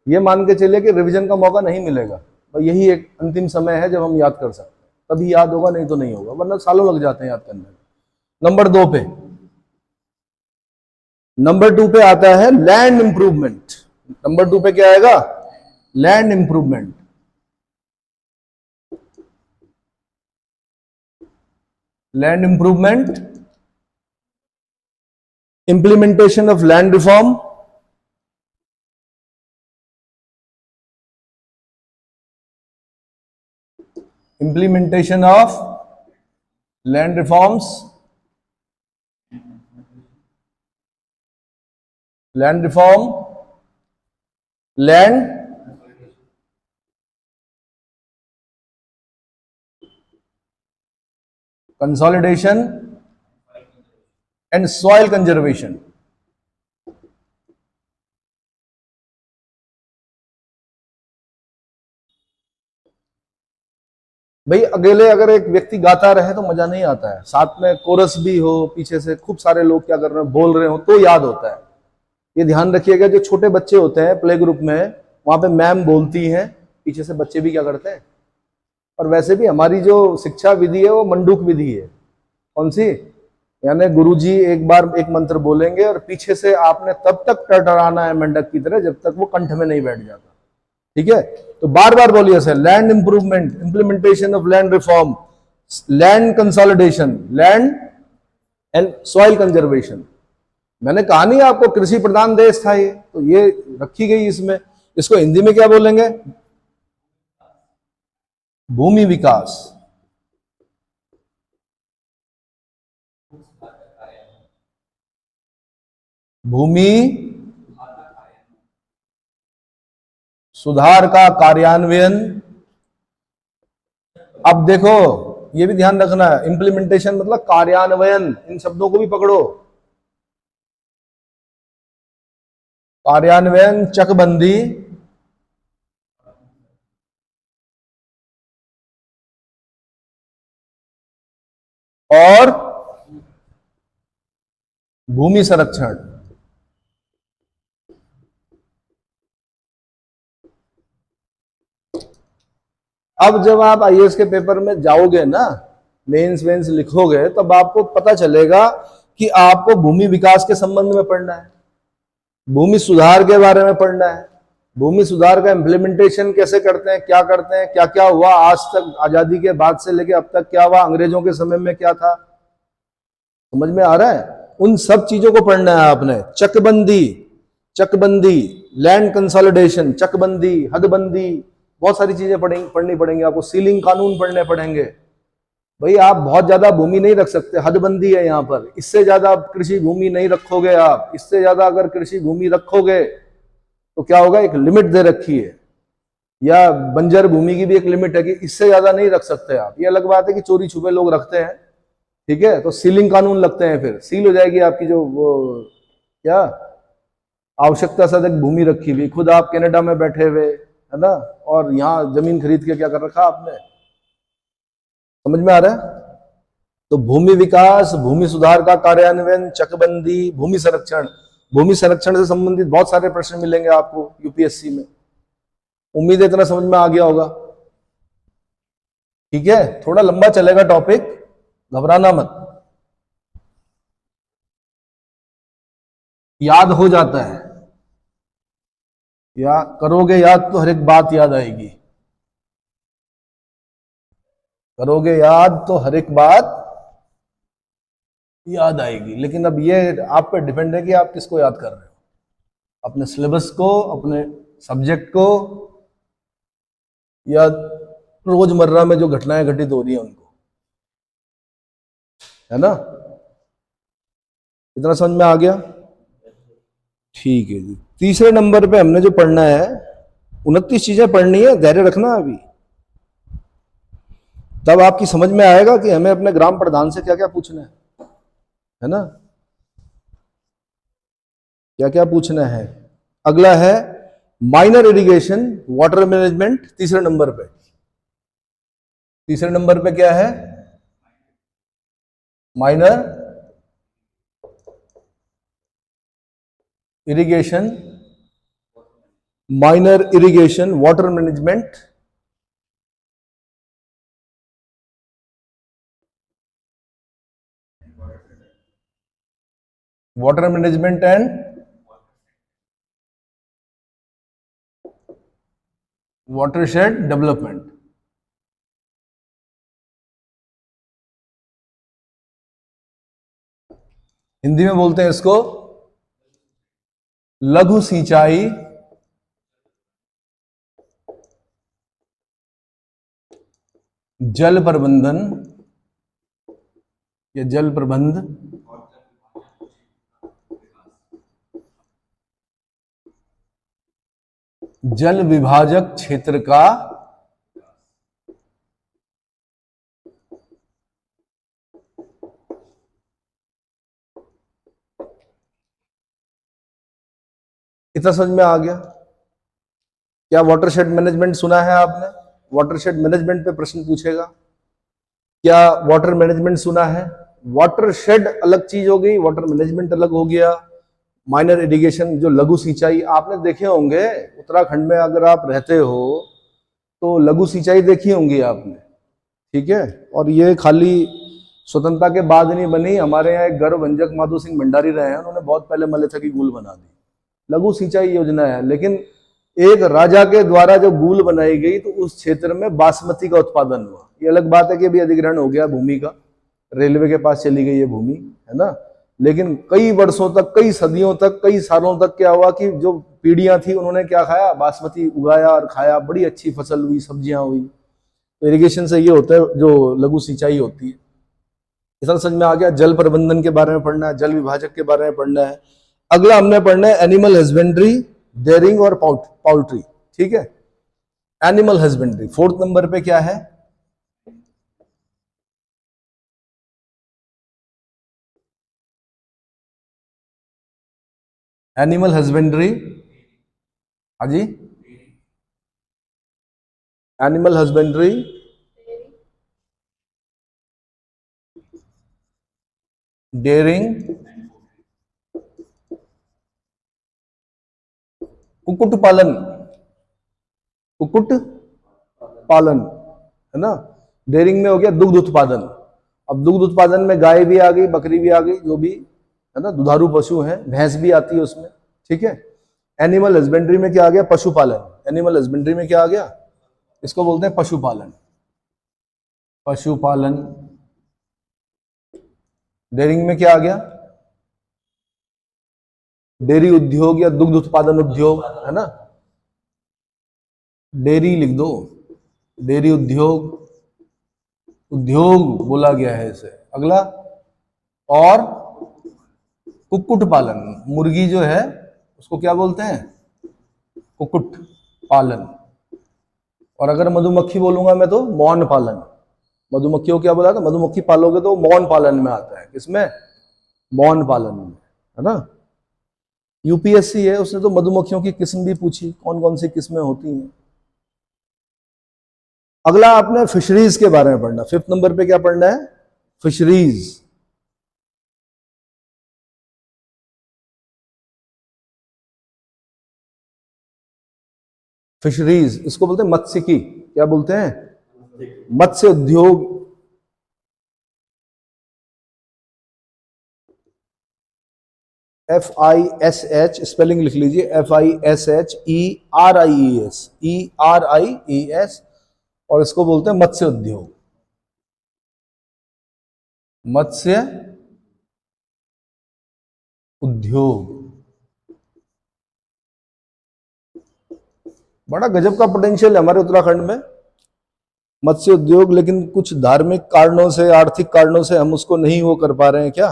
ये मान के चलिए कि रिवीजन का मौका नहीं मिलेगा, और यही एक अंतिम समय है जब हम याद कर सकते हैं, तभी याद होगा, नहीं तो नहीं होगा, वरना सालों लग जाते हैं याद करने में। नंबर 2 पे, नंबर 2 पे आता है लैंड इंप्रूवमेंट। नंबर 2 पे क्या आएगा? Land improvement. Land improvement, implementation of land reform, implementation of land reforms, land reform, land consolidation and soil conservation। भाई अकेले अगर एक व्यक्ति गाता रहे तो मजा नहीं आता है, साथ में कोरस भी हो, पीछे से खूब सारे लोग क्या कर रहे हैं, बोल रहे हो, तो याद होता है। ये ध्यान रखिएगा, जो छोटे बच्चे होते हैं प्ले ग्रुप में, वहां पे मैम बोलती हैं, पीछे से बच्चे भी क्या करते हैं। और वैसे भी हमारी जो शिक्षा विधि है वो मंडूक विधि है। कौन सी? यानी गुरुजी एक बार एक मंत्र बोलेंगे और पीछे से आपने तब तक टरटराना है मेंढक की तरह जब तक वो कंठ में नहीं बैठ जाता। ठीक है, तो बार बार बोलिए sir, land improvement, implementation of land reform, land consolidation, land and soil conservation. मैंने कहा नहीं आपको कृषि प्रधान देश था ये, तो ये रखी गई इसमें। इसको हिंदी में क्या बोलेंगे? भूमि विकास। भूमि सुधार का कार्यान्वयन। अब देखो ये भी ध्यान रखना है, इंप्लीमेंटेशन मतलब कार्यान्वयन, इन शब्दों को भी पकड़ो। कार्यान्वयन, चकबंदी और भूमि संरक्षण। अब जब आप आईएएस के पेपर में जाओगे ना, मेंस वेंस लिखोगे, तब आपको पता चलेगा कि आपको भूमि विकास के संबंध में पढ़ना है, भूमि सुधार के बारे में पढ़ना है, भूमि सुधार का इम्प्लीमेंटेशन कैसे करते हैं, क्या क्या हुआ आज तक, आजादी के बाद से लेके अब तक क्या हुआ, अंग्रेजों के समय में क्या था। समझ में आ रहा है? उन सब चीजों को पढ़ना है आपने। चकबंदी, चकबंदी, लैंड कंसोलिडेशन, चकबंदी, हदबंदी, बहुत सारी चीजें पढ़नी पड़ेंगी आपको। सीलिंग कानून पढ़ने पड़ेंगे। भाई आप बहुत ज्यादा भूमि नहीं रख सकते, हदबंदी है यहाँ पर। इससे ज्यादा कृषि भूमि नहीं रखोगे आप। इससे ज्यादा अगर कृषि भूमि रखोगे तो क्या होगा, एक लिमिट दे रखी है, या बंजर भूमि की भी एक लिमिट है कि इससे ज्यादा नहीं रख सकते आप। ये अलग बात है कि चोरी छुपे लोग रखते हैं, ठीक है, तो सीलिंग कानून लगते हैं, फिर सील हो जाएगी आपकी जो वो क्या आवश्यकता से अधिक भूमि रखी हुई। खुद आप कनाडा में बैठे हुए है ना, और यहाँ जमीन खरीद के क्या कर रखा आपने। समझ में आ रहा है? तो भूमि विकास, भूमि सुधार का कार्यान्वयन, चकबंदी, भूमि संरक्षण। भूमि संरक्षण से संबंधित बहुत सारे प्रश्न मिलेंगे आपको यूपीएससी में। उम्मीद है इतना समझ में आ गया होगा। ठीक है, थोड़ा लंबा चलेगा टॉपिक, घबराना मत, याद हो जाता है। या करोगे याद तो हर एक बात याद आएगी, करोगे याद तो हर एक बात याद आएगी। लेकिन अब ये आप पे डिपेंड है कि आप किसको याद कर रहे हो, अपने सिलेबस को, अपने सब्जेक्ट को, या रोजमर्रा में जो घटनाएं घटित हो रही हैं उनको, है ना। इतना समझ में आ गया? ठीक है जी। तीसरे नंबर पे हमने जो पढ़ना है, 29 चीजें पढ़नी है, धैर्य रखना अभी, तब आपकी समझ में आएगा कि हमें अपने ग्राम प्रधान से क्या क्या पूछना है ना, क्या क्या पूछना है। अगला है माइनर इरिगेशन, वाटर मैनेजमेंट, तीसरे नंबर पे। तीसरे नंबर पे क्या है? Minor irrigation, minor irrigation water management, water management and watershed development. Hindi में बोलते हैं इसको लघु सिंचाई जल प्रबंधन या जल प्रबंध जल विभाजक क्षेत्र का इतना समझ में आ गया? क्या वाटरशेड मैनेजमेंट सुना है आपने? वाटरशेड मैनेजमेंट पे प्रश्न पूछेगा। क्या वाटर मैनेजमेंट सुना है? वाटरशेड अलग चीज हो गई, वाटर मैनेजमेंट अलग हो गया। माइनर इरिगेशन जो लघु सिंचाई आपने देखे होंगे, उत्तराखंड में अगर आप रहते हो तो लघु सिंचाई देखी होंगी आपने, ठीक है। और ये खाली स्वतंत्रता के बाद नहीं बनी, हमारे यहाँ एक गर्वभंजक माधो सिंह भंडारी रहे हैं, उन्होंने बहुत पहले मलेथा की गूल बना दी, लघु सिंचाई योजना है। लेकिन एक राजा के द्वारा जो गूल बनाई गई तो उस क्षेत्र में बासमती का उत्पादन हुआ। ये अलग बात है कि अभी अधिग्रहण हो गया भूमि का, रेलवे के पास चली गई है भूमि, है ना। लेकिन कई वर्षों तक, कई सदियों तक, कई सालों तक क्या हुआ कि जो पीढ़ियां थी उन्होंने क्या खाया, बासमती उगाया और खाया, बड़ी अच्छी फसल हुई, सब्जियां हुई। तो इरिगेशन से ये होता है जो लघु सिंचाई होती है। इतना समझ में आ गया? जल प्रबंधन के बारे में पढ़ना है, जल विभाजक के बारे में पढ़ना है। अगला हमने पढ़ना है एनिमल हस्बेंड्री, डेयरिंग और पाउल्ट्री, ठीक है। एनिमल हस्बेंड्री 4th नंबर पे क्या है? एनिमल हस्बेंड्री, हाँ जी, एनिमल हस्बेंड्री, डेयरिंग, कुक्कुट पालन, कुक्कुट पालन, है ना। डेयरिंग में हो गया दुग्ध उत्पादन। अब दुग्ध उत्पादन में गाय भी आ गई, बकरी भी आ गई, जो भी है ना दुधारू पशु है, भैंस भी आती है उसमें, ठीक है। एनिमल हस्बेंड्री में क्या आ गया? पशुपालन। एनिमल हस्बेंड्री में क्या आ गया? इसको बोलते हैं पशुपालन, पशुपालन। डेयरिंग में क्या आ गया? डेयरी उद्योग या दुग्ध उत्पादन उद्योग, है ना। डेयरी लिख दो, डेयरी उद्योग, उद्योग बोला गया है इसे। अगला, और कुक्कुट पालन, मुर्गी जो है उसको क्या बोलते हैं? कुक्कुट पालन। और अगर मधुमक्खी बोलूंगा मैं तो मौन पालन। मधुमक्खियों क्या बोला था? मधुमक्खी पालोगे तो मौन पालन में आता है। किसमें? मौन पालन में, है ना। यूपीएससी है, उसने तो मधुमक्खियों की किस्म भी पूछी, कौन कौन सी किस्में होती हैं। अगला आपने फिशरीज के बारे में पढ़ना। 5th नंबर पे क्या पढ़ना है? फिशरीज। फिशरीज इसको बोलते हैं मत्स्यिकी। क्या बोलते हैं? मत्स्य उद्योग। FISH स्पेलिंग लिख लीजिए, FISHERIES, ERIES, और इसको बोलते हैं मत्स्य उद्योग, मत्स्य उद्योग, बड़ा गजब का पोटेंशियल है हमारे उत्तराखंड में मत्स्य उद्योग, लेकिन कुछ धार्मिक कारणों से, आर्थिक कारणों से हम उसको नहीं वो कर पा रहे हैं। क्या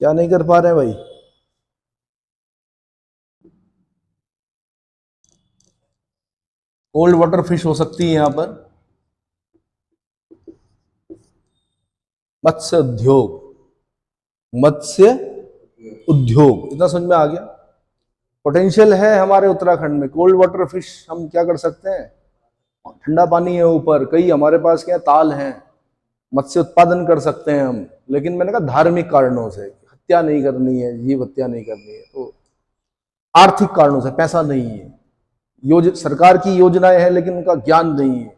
क्या नहीं कर पा रहे हैं भाई? कोल्ड वाटर फिश हो सकती है यहां पर। मत्स्य उद्योग, मत्स्य उद्योग, इतना समझ में आ गया? पोटेंशियल है हमारे उत्तराखंड में। कोल्ड वाटर फिश हम क्या कर सकते हैं? ठंडा पानी है ऊपर, कई हमारे पास क्या ताल हैं, मत्स्य उत्पादन कर सकते हैं हम। लेकिन मैंने कहा धार्मिक कारणों से, हत्या नहीं करनी है, जीव हत्या नहीं करनी है, तो आर्थिक कारणों से पैसा नहीं है, सरकार की योजनाएं हैं लेकिन उनका ज्ञान नहीं है।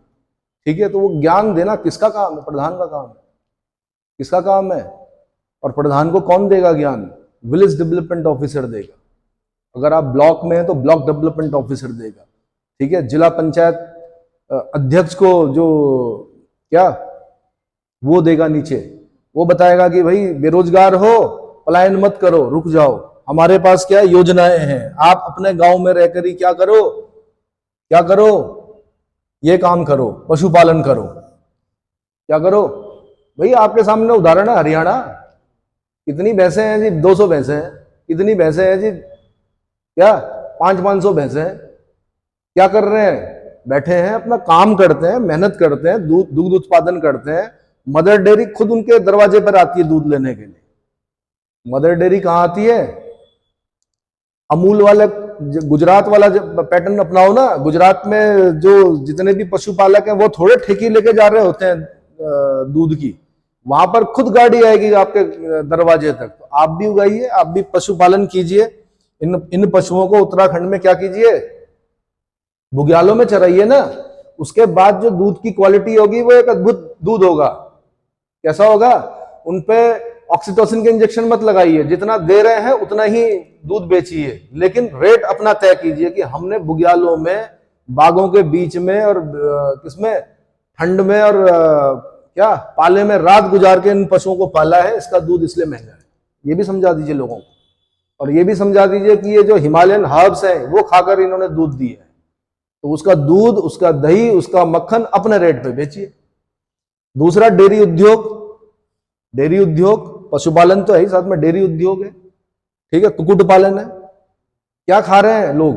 ठीक है, तो वो ज्ञान देना किसका काम है? प्रधान का काम है। किसका काम है? और प्रधान को कौन देगा ज्ञान? विलेज डेवलपमेंट ऑफिसर देगा। अगर आप ब्लॉक में हैं तो ब्लॉक डेवलपमेंट ऑफिसर देगा। ठीक है, जिला पंचायत अध्यक्ष को जो क्या वो देगा नीचे, वो बताएगा कि भाई बेरोजगार हो, पलायन मत करो, रुक जाओ, हमारे पास क्या योजनाएं हैं, आप अपने गांव में रहकर ही क्या करो, क्या करो, ये काम करो, पशुपालन करो, क्या करो भाई। आपके सामने उदाहरण है हरियाणा, कितनी भैंसे हैं जी? 200 भैंसे हैं। कितनी भैंसे हैं जी? क्या 500-500 भैंसे हैं। क्या कर रहे हैं? बैठे हैं, अपना काम करते हैं, मेहनत करते हैं, दूध उत्पादन करते हैं। मदर डेयरी खुद उनके दरवाजे पर आती है दूध लेने के लिए। मदर डेयरी कहाँ आती है? अमूल वाले गुजरात वाला पैटर्न अपनाओ ना। गुजरात में जो जितने भी पशुपालक हैं वो थोड़े ठेकी लेके जा रहे होते हैं दूध की, वहां पर खुद गाड़ी आएगी आपके दरवाजे तक। तो आप भी उगाइए, आप भी पशुपालन कीजिए। इन पशुओं को उत्तराखंड में क्या कीजिए, बुग्यालों में चराइए ना। उसके बाद जो दूध की क्वालिटी होगी वो एक अद्भुत दूध होगा। कैसा होगा? उनपे ऑक्सीटोसिन के इंजेक्शन मत लगाइए, जितना दे रहे हैं उतना ही दूध बेचिए, लेकिन रेट अपना तय कीजिए कि हमने बुग्यालों में, बागों के बीच में और किसमें, ठंड में और क्या पाले में रात गुजार के इन पशुओं को पाला है, इसका दूध इसलिए महंगा है। ये भी समझा दीजिए लोगों को। और ये भी समझा दीजिए कि ये जो हिमालयन हर्ब्स हैं वो खाकर इन्होंने दूध दिया है, तो उसका दूध, उसका दही, उसका मक्खन अपने रेट पे बेचिए। दूसरा डेयरी उद्योग। डेयरी उद्योग, पशुपालन तो है ही, साथ में डेयरी उद्योग है। ठीक है, कुक्कुट पालन है। क्या खा रहे हैं लोग?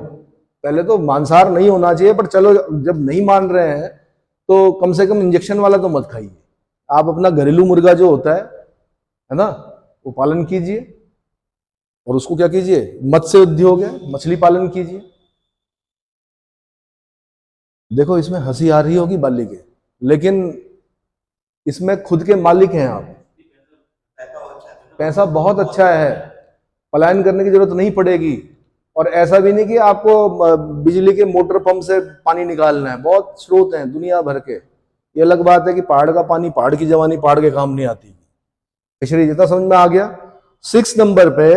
पहले तो मांसाहार नहीं होना चाहिए, पर चलो जब नहीं मान रहे हैं तो कम से कम इंजेक्शन वाला तो मत खाइए। आप अपना घरेलू मुर्गा जो होता है ना, वो पालन कीजिए। और उसको क्या कीजिए, मत्स्य उद्योग है, मछली पालन कीजिए। देखो इसमें हंसी आ रही होगी बाली के, लेकिन इसमें खुद के मालिक हैं आप। पैसा बहुत अच्छा है, पलायन करने की जरूरत नहीं पड़ेगी। और ऐसा भी नहीं कि आपको बिजली के मोटर पंप से पानी निकालना है, बहुत स्रोत हैं दुनिया भर के। ये अलग बात है कि पहाड़ का पानी, पहाड़ की जवानी पहाड़ के काम नहीं आती। पिछड़ी जितना समझ में आ गया। 6 नंबर पे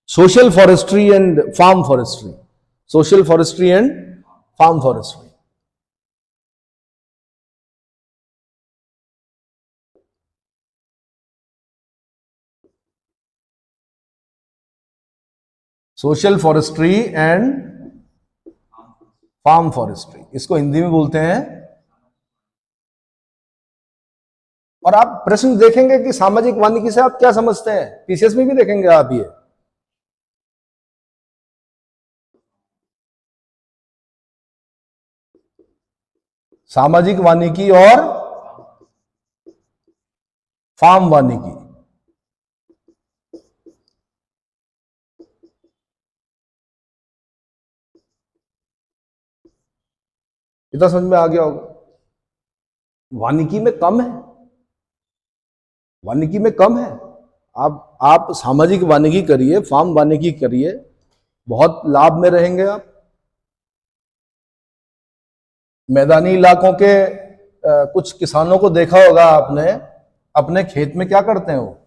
social forestry and farm forestry. Social forestry and farm forestry. Social forestry and farm forestry, इसको हिंदी में बोलते हैं। और आप प्रश्न देखेंगे कि सामाजिक वानिकी से आप क्या समझते हैं, पीसीएस में भी देखेंगे आप ये। सामाजिक वानिकी और फार्म वानिकी। इतना समझ में आ गया होगा। वानिकी में कम है, वानिकी में कम है। आप सामाजिक वानिकी करिए, फार्म वानिकी करिए, बहुत लाभ में रहेंगे आप। मैदानी इलाकों के कुछ किसानों को देखा होगा आपने, अपने खेत में क्या करते हैं वो,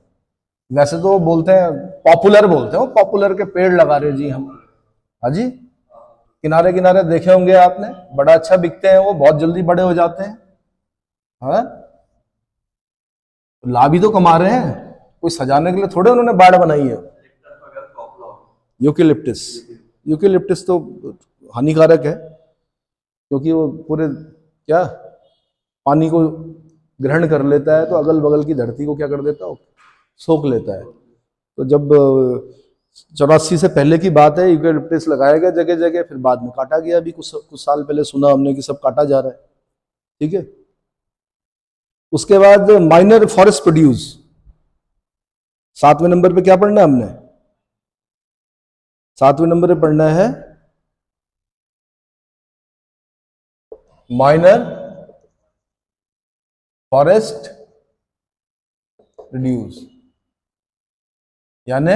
वैसे तो बोलते हैं पॉपुलर, बोलते हैं पॉपुलर के पेड़ लगा रहे जी हम। हाँ जी, किनारे किनारे देखे होंगे आपने, बड़ा अच्छा बिकते हैं वो, बहुत जल्दी बड़े हो जाते हैं। हाँ, लाभ ही तो कमा रहे हैं, कोई सजाने के लिए थोड़े उन्होंने बाड़ बनाई है। यूकेलिप्टिस, यूकेलिप्टिस तो हानिकारक है, क्योंकि वो पूरे क्या पानी को ग्रहण कर लेता है, तो अगल बगल की धरती को क्या कर देता है, सोख लेता है। तो जब 84 से पहले की बात है, यूकेलिप्टिस लगाया गया जगह जगह, फिर बाद में काटा गया। अभी कुछ साल पहले सुना हमने कि सब काटा जा रहा है। ठीक है, उसके बाद माइनर फॉरेस्ट प्रोड्यूस, 7वें नंबर पे क्या पढ़ना है हमने? 7वें नंबर पे पढ़ना है माइनर फॉरेस्ट प्रोड्यूस, यानी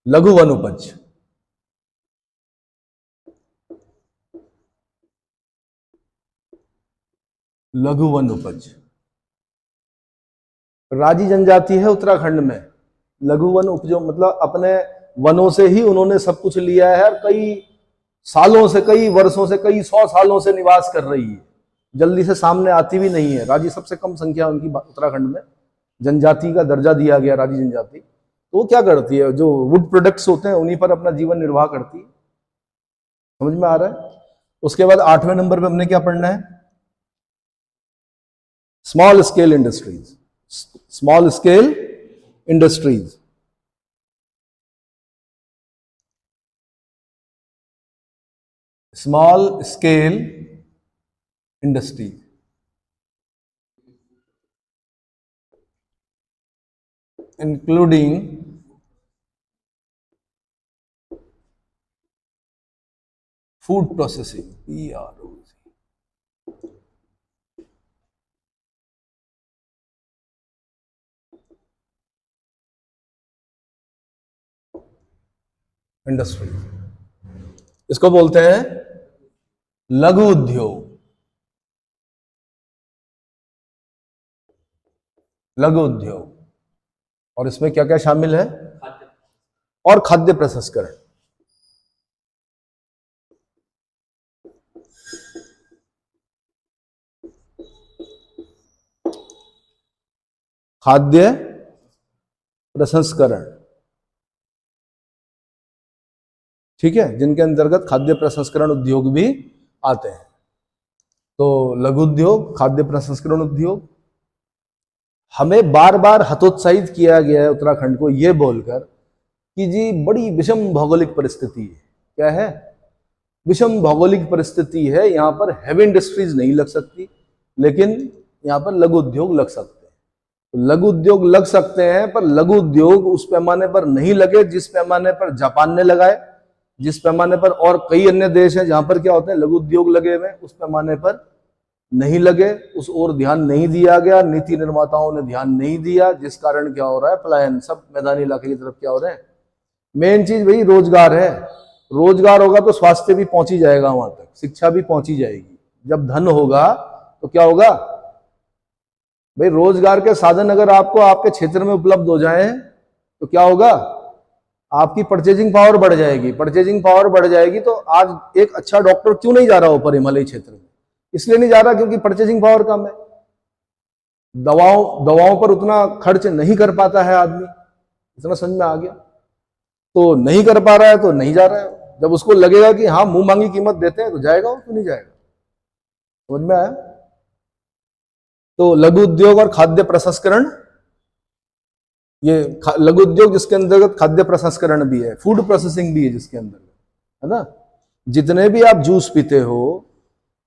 लघु वन उपज। लघु वन उपज राजी जनजाति है उत्तराखंड में। लघु वन उपजो मतलब अपने वनों से ही उन्होंने सब कुछ लिया है, और कई सालों से, कई वर्षों से, कई 100 सालों से निवास कर रही है, जल्दी से सामने आती भी नहीं है। राजी सबसे कम संख्या उनकी उत्तराखंड में, जनजाति का दर्जा दिया गया राजी जनजाति। तो वो क्या करती है, जो वुड प्रोडक्ट्स होते हैं उन्हीं पर अपना जीवन निर्वाह करती है। समझ में आ रहा है? उसके बाद 8वें नंबर पे हमने क्या पढ़ना है? Small scale industries. Small scale industries, small scale industry, including food processing, PRO, industry, इसको बोलते हैं लघु उद्योग। लघु उद्योग, और इसमें क्या क्या शामिल है? और खाद्य प्रसंस्करण। खाद्य प्रसंस्करण, ठीक है, जिनके अंतर्गत खाद्य प्रसंस्करण उद्योग भी आते हैं। तो लघु उद्योग, खाद्य प्रसंस्करण उद्योग। हमें बार बार हतोत्साहित किया गया है उत्तराखंड को यह बोलकर कि जी बड़ी विषम भौगोलिक परिस्थिति है। क्या है? विषम भौगोलिक परिस्थिति है, यहां पर हैवी इंडस्ट्रीज नहीं लग सकती, लेकिन यहां पर लघु उद्योग लग सकते हैं। तो लघु उद्योग लग सकते हैं, पर लघु उद्योग उस पैमाने पर नहीं लगे जिस पैमाने पर जापान ने लगाए, जिस पैमाने पर और कई अन्य देश हैं जहां पर क्या होते हैं लघु उद्योग लगे हुए, उस पैमाने पर नहीं लगे। उस ओर ध्यान नहीं दिया गया, नीति निर्माताओं ने ध्यान नहीं दिया, जिस कारण क्या हो रहा है, पलायन, सब मैदानी इलाके की तरफ क्या हो रहे हैं। मेन चीज भाई रोजगार है। रोजगार होगा तो स्वास्थ्य भी पहुंची जाएगा वहां तक, शिक्षा भी पहुंची जाएगी। जब धन होगा तो क्या होगा भाई, रोजगार के साधन अगर आपको आपके क्षेत्र में उपलब्ध हो जाएं तो क्या होगा, आपकी परचेजिंग पावर बढ़ जाएगी। परचेजिंग पावर बढ़ जाएगी तो आज एक अच्छा डॉक्टर क्यों नहीं जा रहा ऊपर हिमालयी क्षेत्र में? इसलिए नहीं जा रहा क्योंकि परचेजिंग पावर कम है। दवाओं पर उतना खर्च नहीं कर पाता है आदमी। इतना समझ में आ गया? तो नहीं कर पा रहा है तो नहीं जा रहा है। जब उसको लगेगा कि हाँ मुंह मांगी कीमत देते हैं तो जाएगा, वो क्यों नहीं जाएगा? समझ में आया? तो लघु उद्योग और खाद्य प्रसंस्करण, ये लघु उद्योग जिसके अंतर्गत खाद्य प्रसंस्करण भी है, फूड प्रोसेसिंग भी है जिसके अंदर, है ना। जितने भी आप जूस पीते हो,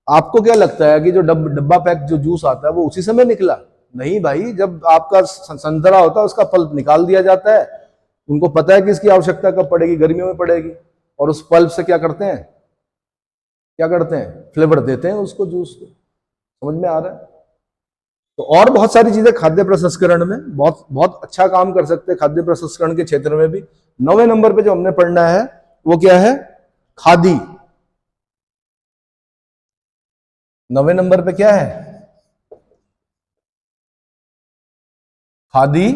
आपको क्या लगता है कि जो डब्बा पैक जो जूस आता है वो उसी समय निकला? नहीं भाई, जब आपका संतरा होता है उसका पल्प निकाल दिया जाता है। उनको पता है कि इसकी आवश्यकता कब पड़ेगी, गर्मियों में पड़ेगी, और उस पल्प से क्या करते हैं, क्या करते हैं, फ्लेवर देते हैं उसको, जूस को। समझ में आ रहा है? तो और बहुत सारी चीजें खाद्य प्रसंस्करण में बहुत बहुत अच्छा काम कर सकते हैं, खाद्य प्रसंस्करण के क्षेत्र में भी। 9वें नंबर पे जो हमने पढ़ना है वो क्या है? खादी। 9वें नंबर पे क्या है? Khadi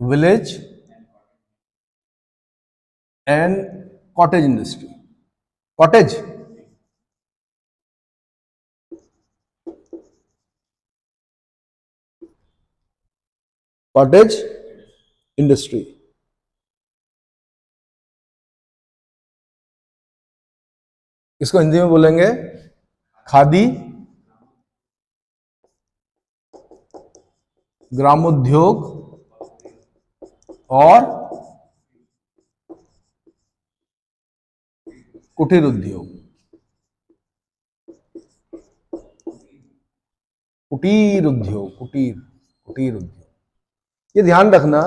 village and cottage industry, cottage, cottage industry. इसको हिंदी में बोलेंगे खादी ग्रामोद्योग और कुटीर उद्योग। कुटीर उद्योग, कुटीर कुटीर उद्योग, ये ध्यान रखना,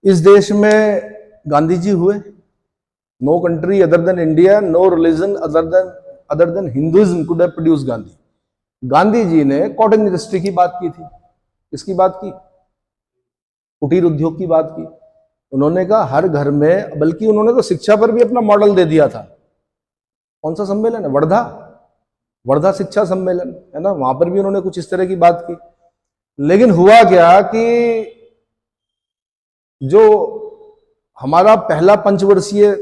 इस देश में गांधी जी हुए, no country other than India, no religion other than Hinduism could have produce Gandhi. Gandhi ji ने कॉटन इंडस्ट्री की बात की थी, किसकी बात की? कुटीर उद्योग की बात की। उन्होंने कहा हर घर में, बल्कि उन्होंने तो शिक्षा पर भी अपना मॉडल दे दिया था। कौन सा सम्मेलन है? वर्धा, वर्धा शिक्षा सम्मेलन है ना, वहां पर भी उन्होंने कुछ इस तरह की बात की। लेकिन हुआ क्या कि जो हमारा पहला पंचवर्षीय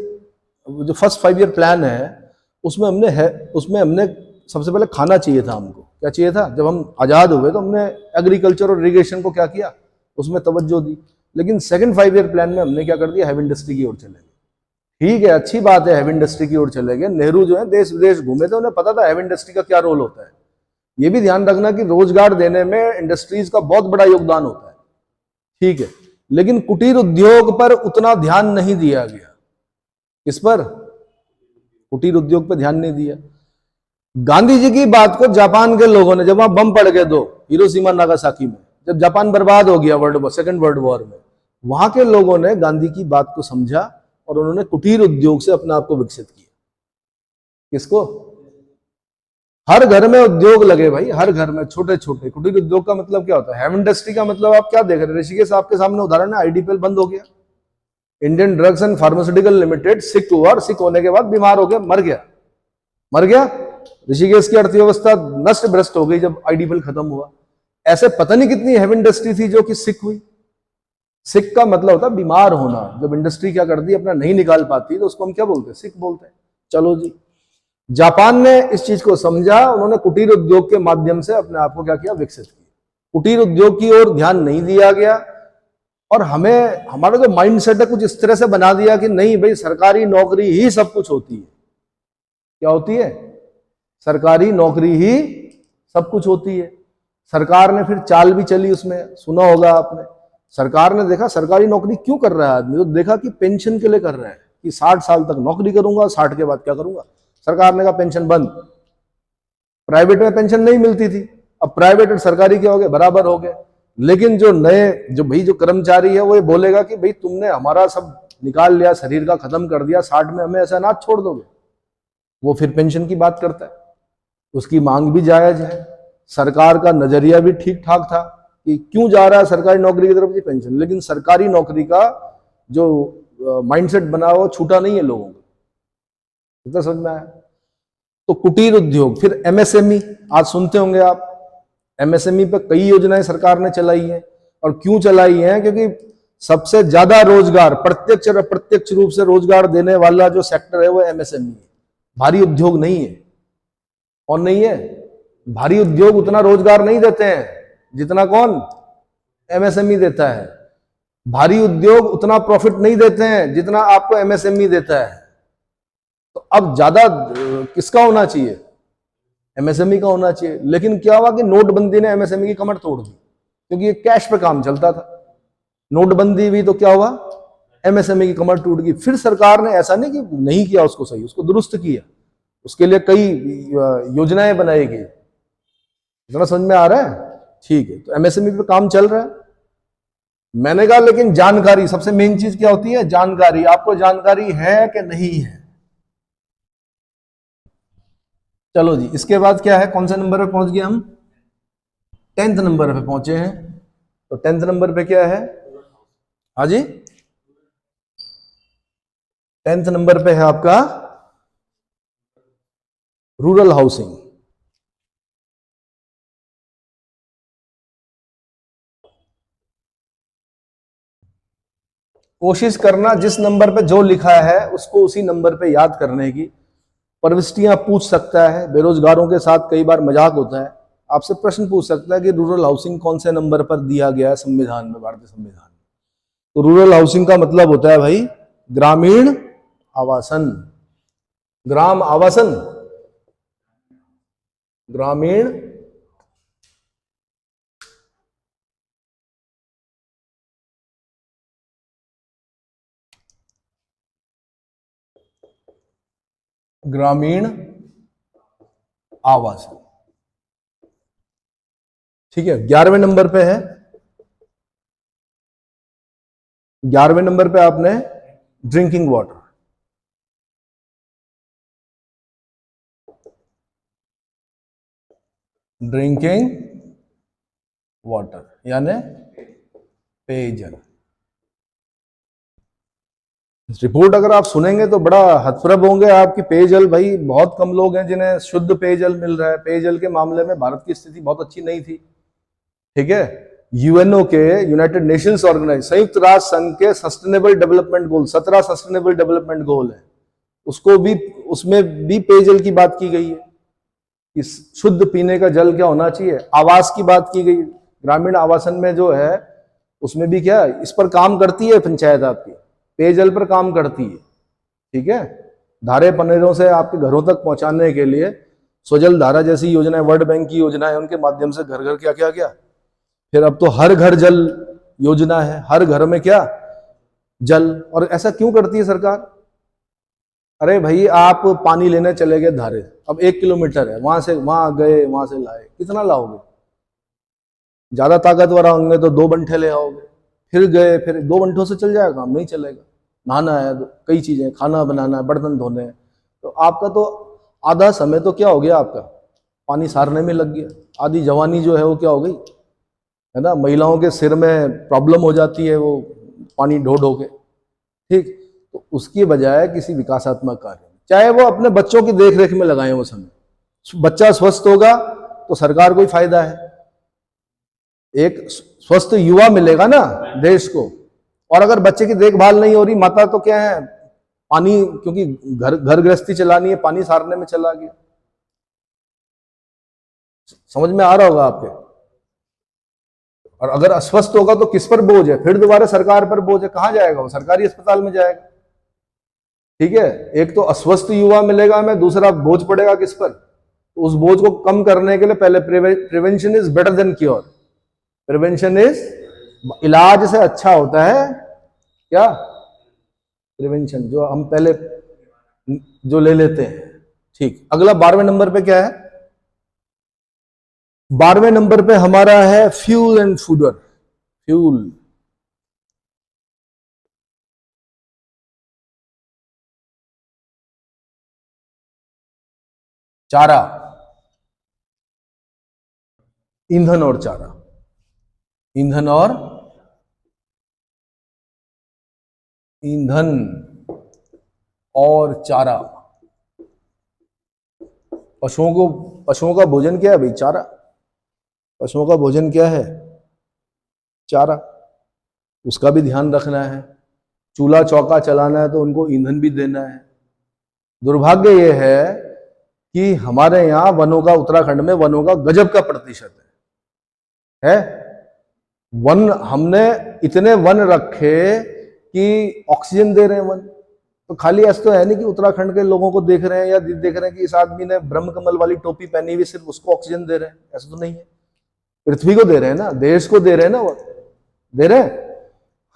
जो फर्स्ट 5 ईयर प्लान है, उसमें हमने सबसे पहले खाना चाहिए था हमको। क्या चाहिए था? जब हम आजाद हुए तो हमने एग्रीकल्चर और इरिगेशन को क्या किया, उसमें तवज्जो दी। लेकिन सेकंड 5 ईयर प्लान में हमने क्या कर दिया, हैवी इंडस्ट्री की ओर चले गए। ठीक है, अच्छी बात है, हैवी इंडस्ट्री की ओर चले गए। नेहरू जो है देश विदेश घूमे थे, उन्हें पता था हैवी इंडस्ट्री का क्या रोल होता है। ये भी ध्यान रखना कि रोजगार देने में इंडस्ट्रीज का बहुत बड़ा योगदान होता है, ठीक है। लेकिन कुटीर उद्योग पर उतना ध्यान नहीं दिया गया। किस पर? कुटीर उद्योग पर ध्यान नहीं दिया। गांधी जी की बात को जापान के लोगों ने, जब वहां बम पड़ गए 2 हिरोशिमा नागासाकी में, जब जापान बर्बाद हो गया सेकंड वर्ल्ड वॉर में, वहां के लोगों ने गांधी की बात को समझा और उन्होंने कुटीर उद्योग से अपने आप को विकसित किया। किसको? हर घर में उद्योग लगे भाई, हर घर में छोटे छोटे। कुटीर उद्योग का मतलब क्या होता है? हैवी इंडस्ट्री का मतलब आप क्या देख रहे हैं? ऋषिकेश आपके सामने उदाहरण है, आईडीपीएल बंद हो गया, Indian Drugs and Pharmaceutical Limited sick हुआ, और सिक होने के बाद बीमार हो गया, मर गया, मर गया। ऋषिकेश की अर्थव्यवस्था नष्ट भ्रष्ट हो गई जब आईडीपीएल खत्म हुआ। ऐसे पता नहीं कितनी हैवी इंडस्ट्री थी जो कि सिक हुई। सिक का मतलब होता है बीमार होना। जब इंडस्ट्री क्या करती है, अपना नहीं निकाल पाती, तो उसको हम क्या बोलते हैं? सिक बोलते हैं। चलो जी, जापान ने इस चीज को समझा, उन्होंने कुटीर उद्योग के माध्यम से अपने आप को क्या किया? विकसित किया। कुटीर उद्योग की ओर ध्यान नहीं दिया गया, और हमें हमारा जो माइंडसेट है कुछ इस तरह से बना दिया कि नहीं भाई, सरकारी नौकरी ही सब कुछ होती है। क्या होती है? सरकारी नौकरी ही सब कुछ होती है। सरकार ने फिर चाल भी चली उसमें, सुना होगा आपने। सरकार ने देखा सरकारी नौकरी क्यों कर रहा है आदमी, तो देखा कि पेंशन के लिए कर रहा है, कि 60 साल तक नौकरी करूंगा, 60 के बाद क्या करूंगा। सरकार ने कहा पेंशन बंद। प्राइवेट में पेंशन नहीं मिलती थी, अब प्राइवेट और सरकारी क्या हो गए? बराबर हो गए। लेकिन जो जो कर्मचारी है वो ये बोलेगा कि भाई तुमने हमारा सब निकाल लिया, शरीर का खत्म कर दिया, 60 में हमें ऐसा अनाज छोड़ दोगे। वो फिर पेंशन की बात करता है, उसकी मांग भी जायज है। सरकार का नजरिया भी ठीक ठाक था कि क्यों जा रहा है सरकारी नौकरी की तरफ जी, पेंशन। लेकिन सरकारी नौकरी का जो माइंडसेट बना हुआ छूटा नहीं है लोगों को, इतना समझ में आया। तो कुटीर उद्योग, फिर एमएसएमई, आज सुनते होंगे आप, एमएसएमई पे कई योजनाएं सरकार ने चलाई हैं। और क्यों चलाई हैं? क्योंकि सबसे ज्यादा रोजगार, प्रत्यक्ष और अप्रत्यक्ष रूप से रोजगार देने वाला जो सेक्टर है वो एमएसएमई है, भारी उद्योग नहीं है। और नहीं है, भारी उद्योग उतना रोजगार नहीं देते हैं जितना कौन? एमएसएमई देता है। भारी उद्योग उतना प्रॉफिट नहीं देते हैं जितना आपको एमएसएमई देता है। तो अब ज्यादा किसका होना चाहिए? एमएसएमई का होना चाहिए। लेकिन क्या हुआ कि नोटबंदी ने एमएसएमई की कमर तोड़ दी, क्योंकि ये कैश पे काम चलता था। नोटबंदी हुई तो क्या हुआ? एमएसएमई की कमर टूट गई। फिर सरकार ने ऐसा नहीं कि नहीं किया उसको सही, उसको दुरुस्त किया, उसके लिए कई योजनाएं बनाई गई। इतना समझ में आ रहा है? ठीक है, तो एमएसएमई पे काम चल रहा है। मैंने कहा लेकिन जानकारी, सबसे मेन चीज क्या होती है? जानकारी। आपको जानकारी है कि नहीं है? चलो जी, इसके बाद क्या है? कौन से नंबर पे पहुंच गए हम? 10th नंबर पे पहुंचे हैं। तो 10th नंबर पे क्या है? हाँ जी, 10th नंबर पे है आपका रूरल हाउसिंग। कोशिश करना जिस नंबर पे जो लिखा है उसको उसी नंबर पे याद करने की। प्रविष्टियां पूछ सकता है, बेरोजगारों के साथ कई बार मजाक होता है, आपसे प्रश्न पूछ सकता है कि रूरल हाउसिंग कौन से नंबर पर दिया गया है संविधान में, भारतीय संविधान में। तो रूरल हाउसिंग का मतलब होता है भाई ग्रामीण आवासन, ग्राम आवासन, ग्रामीण ग्रामीण आवासन। ठीक है, 11वें नंबर पे है, 11वें नंबर पे आपने ड्रिंकिंग वाटर, ड्रिंकिंग वाटर यानी पेयजल। रिपोर्ट अगर आप सुनेंगे तो बड़ा हतप्रभ होंगे आपकी। पेयजल, भाई बहुत कम लोग हैं जिन्हें शुद्ध पेयजल मिल रहा है। पेयजल के मामले में भारत की स्थिति बहुत अच्छी नहीं थी। ठीक है, यूएनओ के, यूनाइटेड नेशंस ऑर्गेनाइज, संयुक्त राष्ट्र संघ के sustainable development goal, 17 sustainable development goal है, उसको भी, उसमें भी पेयजल की बात की गई है कि शुद्ध पीने का जल क्या होना चाहिए। आवास की बात की गई, ग्रामीण आवासन में जो है उसमें भी क्या इस पर काम करती है पंचायत, आपकी पेयजल पर काम करती है। ठीक है, धारे पनेरों से आपके घरों तक पहुंचाने के लिए स्वजल धारा जैसी योजनाएं, वर्ल्ड बैंक की योजनाएं, उनके माध्यम से घर घर क्या क्या क्या, फिर अब तो हर घर जल योजना है, हर घर में क्या जल। और ऐसा क्यों करती है सरकार? अरे भाई आप पानी लेने चले गए धारे, अब 1 किलोमीटर है, वहां से वहां गए, वहां से लाए, कितना लाओगे? ज्यादा ताकतवर होंगे तो 2 बंठे ले आओगे, फिर गए, फिर 2 बंठों से चल जाएगा? काम नहीं चलेगा। नहाना है, कई चीजें, खाना बनाना है, बर्तन धोने हैं, तो आपका तो आधा समय तो क्या हो गया, आपका पानी सारने में लग गया। आधी जवानी जो है वो क्या हो गई, है ना, महिलाओं के सिर में प्रॉब्लम हो जाती है वो पानी ढो ढो के। ठीक, तो उसकी बजाय किसी विकासात्मक कार्य, चाहे वो अपने बच्चों की देख रेख में लगाएं वो समय, बच्चा स्वस्थ होगा तो सरकार को ही फायदा है, एक स्वस्थ युवा मिलेगा ना देश को। और अगर बच्चे की देखभाल नहीं हो रही, माता तो क्या है, पानी, क्योंकि घर घर गृहस्थी चलानी है, पानी सारने में चला गया। समझ में आ रहा होगा आपके? और अगर अस्वस्थ होगा तो किस पर बोझ है, फिर दोबारा सरकार पर बोझ है। कहां जाएगा वो? सरकारी अस्पताल में जाएगा। ठीक है, एक तो अस्वस्थ युवा मिलेगा हमें, दूसरा बोझ पड़ेगा किस पर? तो उस बोझ को कम करने के लिए पहले prevention is better than cure. Prevention is, इलाज से अच्छा होता है क्या? प्रिवेंशन, जो हम पहले जो ले लेते हैं। ठीक, अगला 12वें नंबर पे क्या है? 12वें नंबर पे हमारा है फ्यूल एंड फूडर, फ्यूल, चारा, ईंधन और चारा, ईंधन और ईंधन और चारा। पशुओं का भोजन क्या है भाई? चारा। पशुओं का भोजन क्या है? चारा। उसका भी ध्यान रखना है। चूल्हा चौका चलाना है तो उनको ईंधन भी देना है। दुर्भाग्य यह है कि हमारे यहाँ वनों का, उत्तराखंड में वनों का गजब का प्रतिशत है। वन, हमने इतने वन रखे कि ऑक्सीजन दे रहे हैं वन। तो खाली ऐसा तो है नहीं कि उत्तराखंड के लोगों को देख रहे हैं या देख रहे हैं कि इस आदमी ने ब्रह्म कमल वाली टोपी पहनी हुई, सिर्फ उसको ऑक्सीजन दे रहे हैं, ऐसा तो नहीं है। पृथ्वी को दे रहे हैं ना, देश को दे रहे हैं ना, वो दे रहे हैं।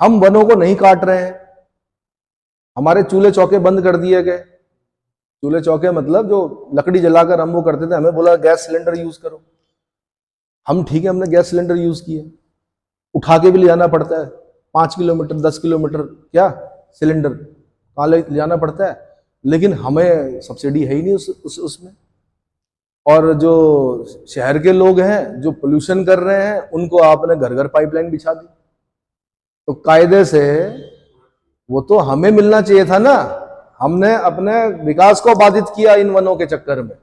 हम वनों को नहीं काट रहे हैं, हमारे चूल्हे चौके बंद कर दिए गए। चूल्हे चौके मतलब जो लकड़ी जलाकर हम वो करते थे, हमें बोला गैस सिलेंडर यूज करो। हम ठीक है, हमने गैस सिलेंडर यूज किए, उठा के भी ले जाना पड़ता है 5 किलोमीटर 10 किलोमीटर, क्या सिलेंडर कहाँ ले जाना पड़ता है, लेकिन हमें सब्सिडी है ही नहीं उसमें। और जो शहर के लोग हैं जो पोल्यूशन कर रहे हैं, उनको आपने घर घर पाइपलाइन बिछा दी। तो कायदे से वो तो हमें मिलना चाहिए था ना, हमने अपने विकास को बाधित किया इन वनों के चक्कर में।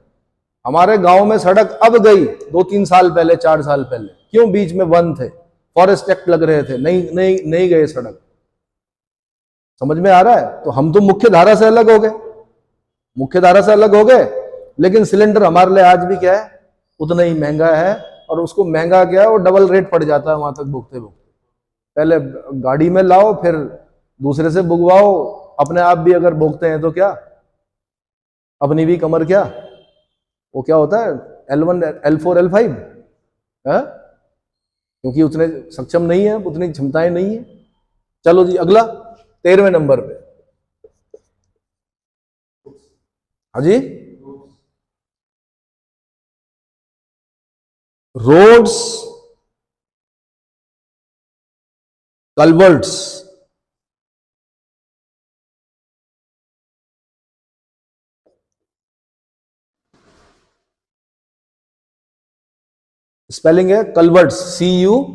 हमारे गांव में सड़क अब गई 2-3 साल पहले, 4 साल पहले, क्यों? बीच में वन थे, फॉरेस्ट एक्ट लग रहे थे, नहीं नहीं नहीं गए सड़क। समझ में आ रहा है? तो हम तो मुख्य धारा से अलग हो गए, मुख्य धारा से अलग हो गए, लेकिन सिलेंडर हमारे लिए आज भी क्या है, उतना ही महंगा है। और उसको महंगा क्या है, वो डबल रेट पड़ जाता है वहां तक भुगते भुगते। पहले गाड़ी में लाओ, फिर दूसरे से बुगवाओ, अपने आप भी अगर भोगते हैं तो क्या, अपनी भी कमर क्या, वो क्या होता है, L1 L4 L5 है, क्योंकि उतने सक्षम नहीं है, उतनी क्षमताएं नहीं है। चलो जी अगला 13वें नंबर पे, हाँ जी, रोड्स, कल्वर्ट्स, स्पेलिंग है कल्वर्ट्स, CULVERTS,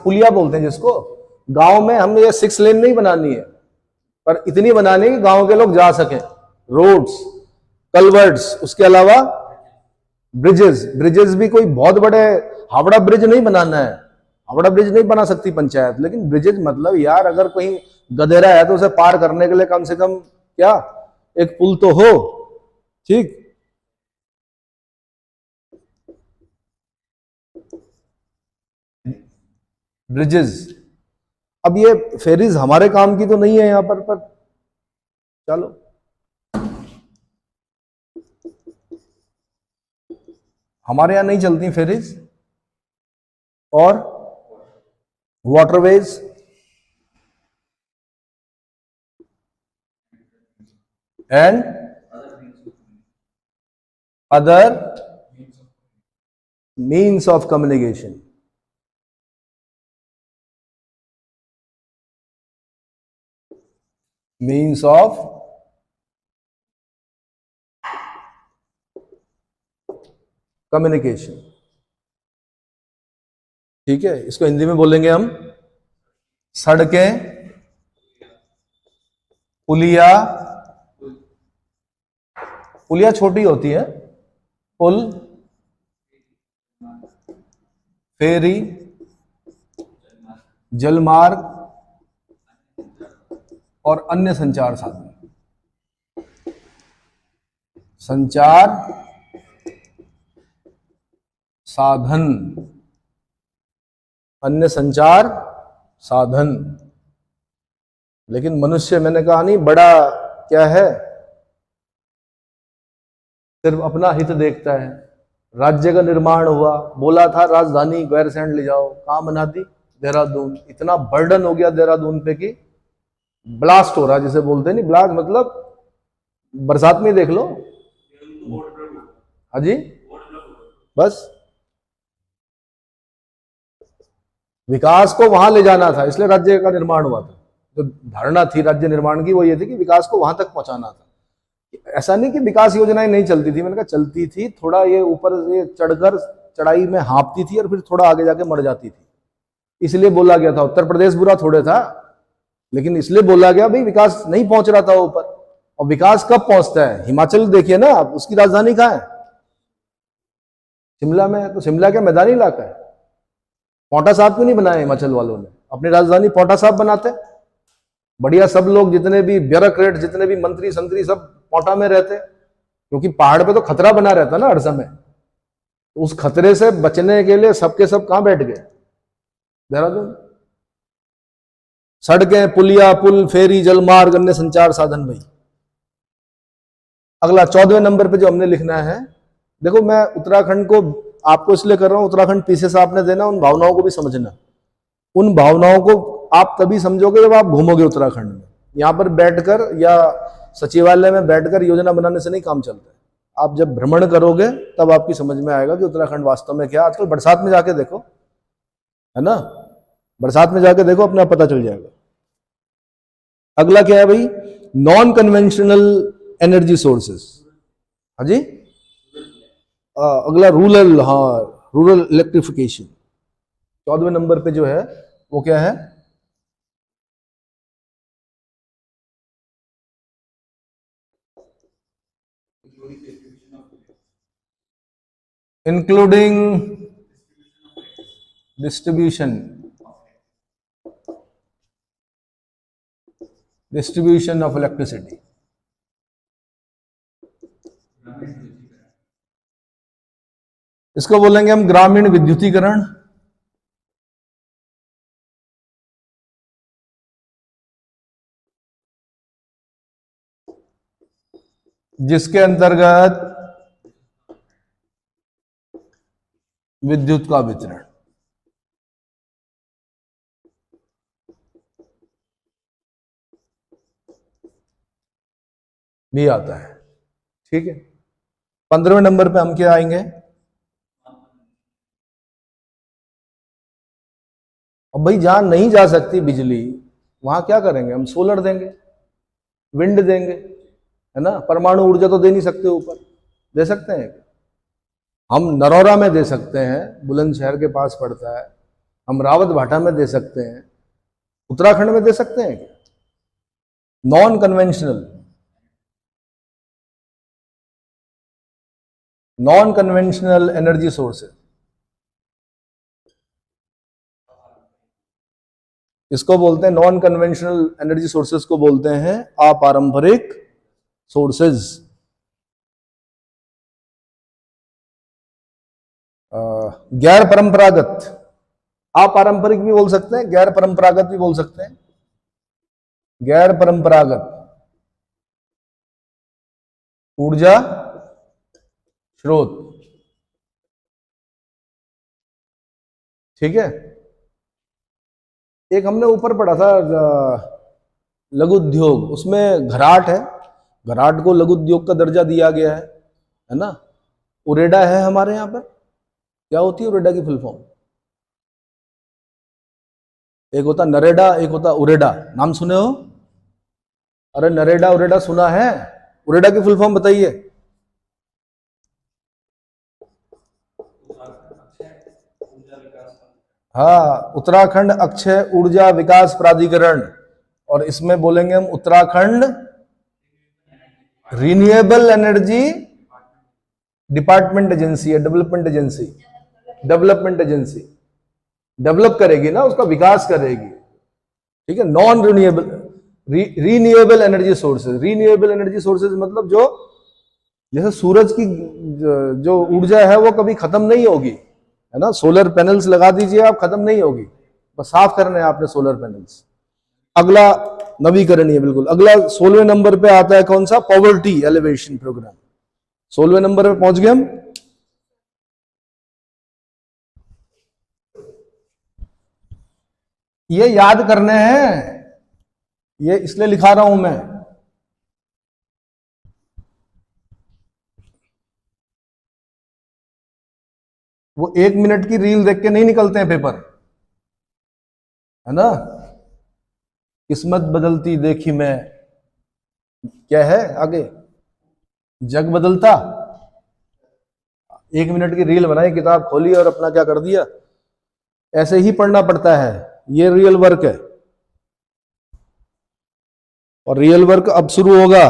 पुलिया बोलते हैं जिसको। गांव में हम ये 6 लेन नहीं बनानी है, पर इतनी बनानी है कि गांव के लोग जा सकें। रोड्स, कल्वर्ट्स, उसके अलावा ब्रिजेस। ब्रिजेस भी कोई बहुत बड़े, हावड़ा ब्रिज नहीं बनाना है, हावड़ा ब्रिज नहीं बना सकती पंचायत, लेकिन ब्रिजेस मतलब यार अगर कहीं गधेरा है तो उसे पार करने के लिए कम से कम क्या, एक पुल तो हो, ठीक। ब्रिजेस, अब ये फेरीज हमारे काम की तो नहीं है यहां पर चलो, हमारे यहां नहीं चलती फेरीज। और waterways, and other means of communication. Means of communication, ठीक है, इसको हिंदी में बोलेंगे हम सड़कें, पुलिया, पुलिया छोटी होती है, पुल, फेरी, जलमार्ग और अन्य संचार साधन। संचार साधन, अन्य संचार साधन। लेकिन मनुष्य, मैंने कहा नहीं, बड़ा क्या है, सिर्फ अपना हित देखता है। राज्य का निर्माण हुआ, बोला था राजधानी गैरसैंण ले जाओ, कहां बना दी, देहरादून। इतना बर्डन हो गया देहरादून पे कि ब्लास्ट हो रहा है, जिसे बोलते नहीं, ब्लास्ट मतलब बरसात में देख लो, हाँ जी, बस विकास को वहां ले जाना था, इसलिए राज्य का निर्माण हुआ था। जो धारणा थी राज्य निर्माण की वो ये थी कि विकास को वहां तक पहुंचाना था। ऐसा नहीं कि विकास योजनाएं नहीं चलती थी, मैंने कहा चलती थी, थोड़ा ये ऊपर ये चढ़कर चढ़ाई में हाँपती थी और फिर थोड़ा आगे जाके मर जाती थी। इसलिए बोला गया था, उत्तर प्रदेश बुरा थोड़े था, लेकिन इसलिए बोला गया भाई विकास नहीं पहुंच रहा था ऊपर। और विकास कब पहुंचता है, हिमाचल देखिए ना आप, उसकी राजधानी कहां है, शिमला में है। तो शिमला क्या मैदानी इलाका है? पौंटा साहब क्यों नहीं बनाया हिमाचल वालों ने, अपनी राजधानी पौंटा साहब बनाते, बढ़िया, सब लोग जितने भी ब्यूरोक्रेट, जितने भी मंत्री संतरी सब पौंटा में रहते, क्योंकि पहाड़ पे तो खतरा बना रहता ना हर समय। उस खतरे से बचने के लिए सबके सब कहां बैठ गए, देहरादून। सड़कें, पुलिया, पुल, फेरी, जलमार्ग, अन्य संचार साधन। भाई अगला 14वें नंबर पे जो हमने लिखना है, देखो मैं उत्तराखंड को आपको इसलिए कर रहा हूं, उत्तराखंड पीछे से आपने देना, उन भावनाओं को भी समझना। उन भावनाओं को आप तभी समझोगे जब आप घूमोगे उत्तराखंड में। यहां पर बैठकर या सचिवालय में बैठकर योजना बनाने से नहीं काम चलता है। आप जब भ्रमण करोगे तब आपकी समझ में आएगा कि उत्तराखंड वास्तव में क्या। आजकल बरसात में जाके देखो, है ना, बरसात में जाके देखो, अपने आप पता चल जाएगा। अगला क्या है भाई, नॉन कन्वेंशनल एनर्जी सोर्सेस, हाँ जी, अगला रूरल, हाँ, रूरल इलेक्ट्रिफिकेशन। 14वें नंबर पे जो है वो क्या है, including distribution distribution of electricity. इसको बोलेंगे हम ग्रामीण विद्युतीकरण। जिसके अंतर्गत विद्युत का वितरण भी आता है। ठीक है, 15वें नंबर पे हम क्या आएंगे? अब भाई जहां नहीं जा सकती बिजली वहां क्या करेंगे हम? सोलर देंगे, विंड देंगे, है ना। परमाणु ऊर्जा तो दे नहीं सकते, ऊपर दे सकते हैं? हम नरौरा में दे सकते हैं, बुलंदशहर के पास पड़ता है। हम रावत भाटा में दे सकते हैं, उत्तराखंड में दे सकते हैं क्या? Non conventional, non conventional energy sources, इसको बोलते हैं नॉन कन्वेंशनल एनर्जी सोर्सेज को बोलते हैं अपारंपरिक सोर्सेज। गैर परंपरागत, अपारंपरिक भी बोल सकते हैं, गैर परंपरागत भी बोल सकते हैं। गैर परंपरागत ऊर्जा स्रोत, ठीक है। एक हमने ऊपर पढ़ा था लघु उद्योग, उसमें घराट है, घराट को लघु उद्योग का दर्जा दिया गया है ना। उरेडा है हमारे यहाँ पर, क्या होती है उरेडा की फुल फॉर्म? एक होता नरेडा, एक होता उरेडा, नाम सुने हो? अरे नरेडा उरेडा सुना है, उरेडा की फुल फॉर्म बताइए। हाँ, उत्तराखंड अक्षय ऊर्जा विकास प्राधिकरण, और इसमें बोलेंगे हम Uttarakhand renewable energy department agency है, development agency, development agency develop करेगी ना, उसका विकास करेगी। ठीक है, non renewable, renewable energy sources. Renewable energy sources मतलब जो, जैसे सूरज की जो ऊर्जा है वो कभी खत्म नहीं होगी, है ना। सोलर पैनल्स लगा दीजिए आप, खत्म नहीं होगी, बस साफ करने हैं आपने सोलर पैनल्स। अगला नवीकरणीय, बिल्कुल। अगला 16वें नंबर पे आता है कौन सा? Poverty alleviation programme. 16वें नंबर पे पहुंच गए हम। ये याद करने हैं, ये इसलिए लिखा रहा हूं मैं। वो 1 मिनट की रील देख के नहीं निकलते हैं पेपर, है ना। किस्मत बदलती देखी मैं, क्या है आगे? जग बदलता। 1 मिनट की रील बनाई, किताब खोली और अपना क्या कर दिया। ऐसे ही पढ़ना पड़ता है, ये रियल वर्क है। और रियल वर्क अब शुरू होगा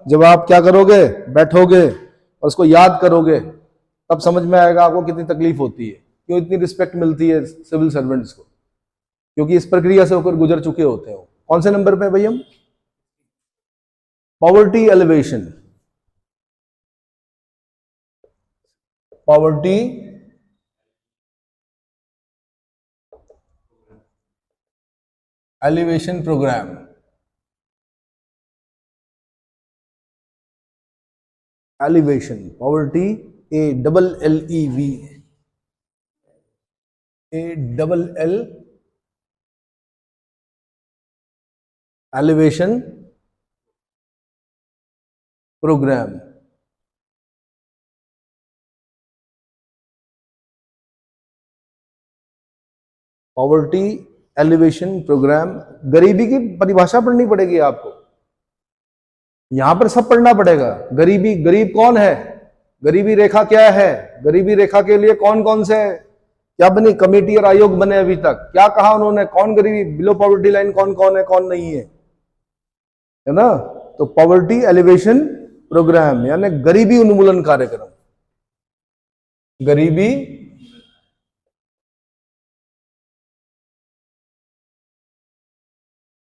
जब आप क्या करोगे, बैठोगे और उसको याद करोगे, तब समझ में आएगा आपको कितनी तकलीफ होती है, क्यों इतनी रिस्पेक्ट मिलती है सिविल सर्वेंट्स को, क्योंकि इस प्रक्रिया से होकर गुजर चुके होते हैं। कौन से नंबर पे भाई हम? Poverty alleviation, poverty alleviation programme. Alleviation, poverty, ALLEV, ALL, alleviation programme. Poverty alleviation programme. गरीबी की परिभाषा पढ़नी पड़ेगी आपको, यहां पर सब पढ़ना पड़ेगा। गरीबी, गरीब कौन है, गरीबी रेखा क्या है, गरीबी रेखा के लिए कौन कौन से क्या बनी कमेटी और आयोग बने अभी तक, क्या कहा उन्होंने, कौन गरीबी बिलो पॉवर्टी लाइन कौन कौन है, कौन नहीं है ना। तो पॉवर्टी एलिवेशन प्रोग्राम यानी गरीबी उन्मूलन कार्यक्रम, गरीबी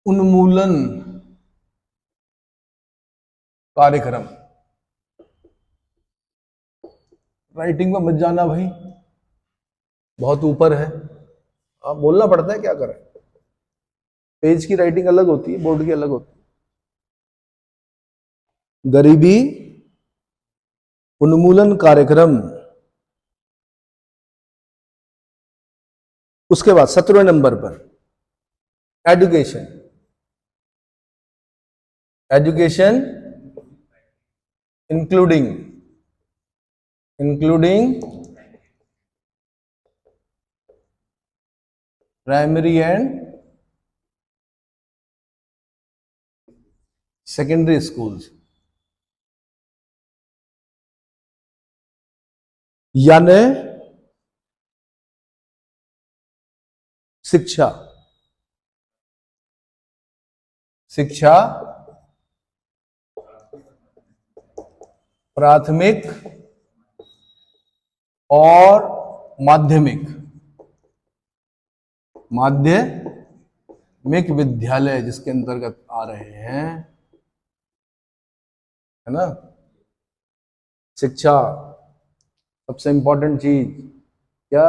उन्मूलन कार्यक्रम। राइटिंग में मत जाना भाई, बहुत ऊपर है, आप बोलना पड़ता है, क्या करें। पेज की राइटिंग अलग होती है, बोर्ड की अलग होती है। गरीबी उन्मूलन कार्यक्रम। उसके बाद 17वें नंबर पर education. Education including primary and secondary schools, यानी शिक्षा प्राथमिक और माध्यमिक विद्यालय जिसके अंतर्गत आ रहे हैं, है ना। शिक्षा सबसे इंपॉर्टेंट चीज क्या,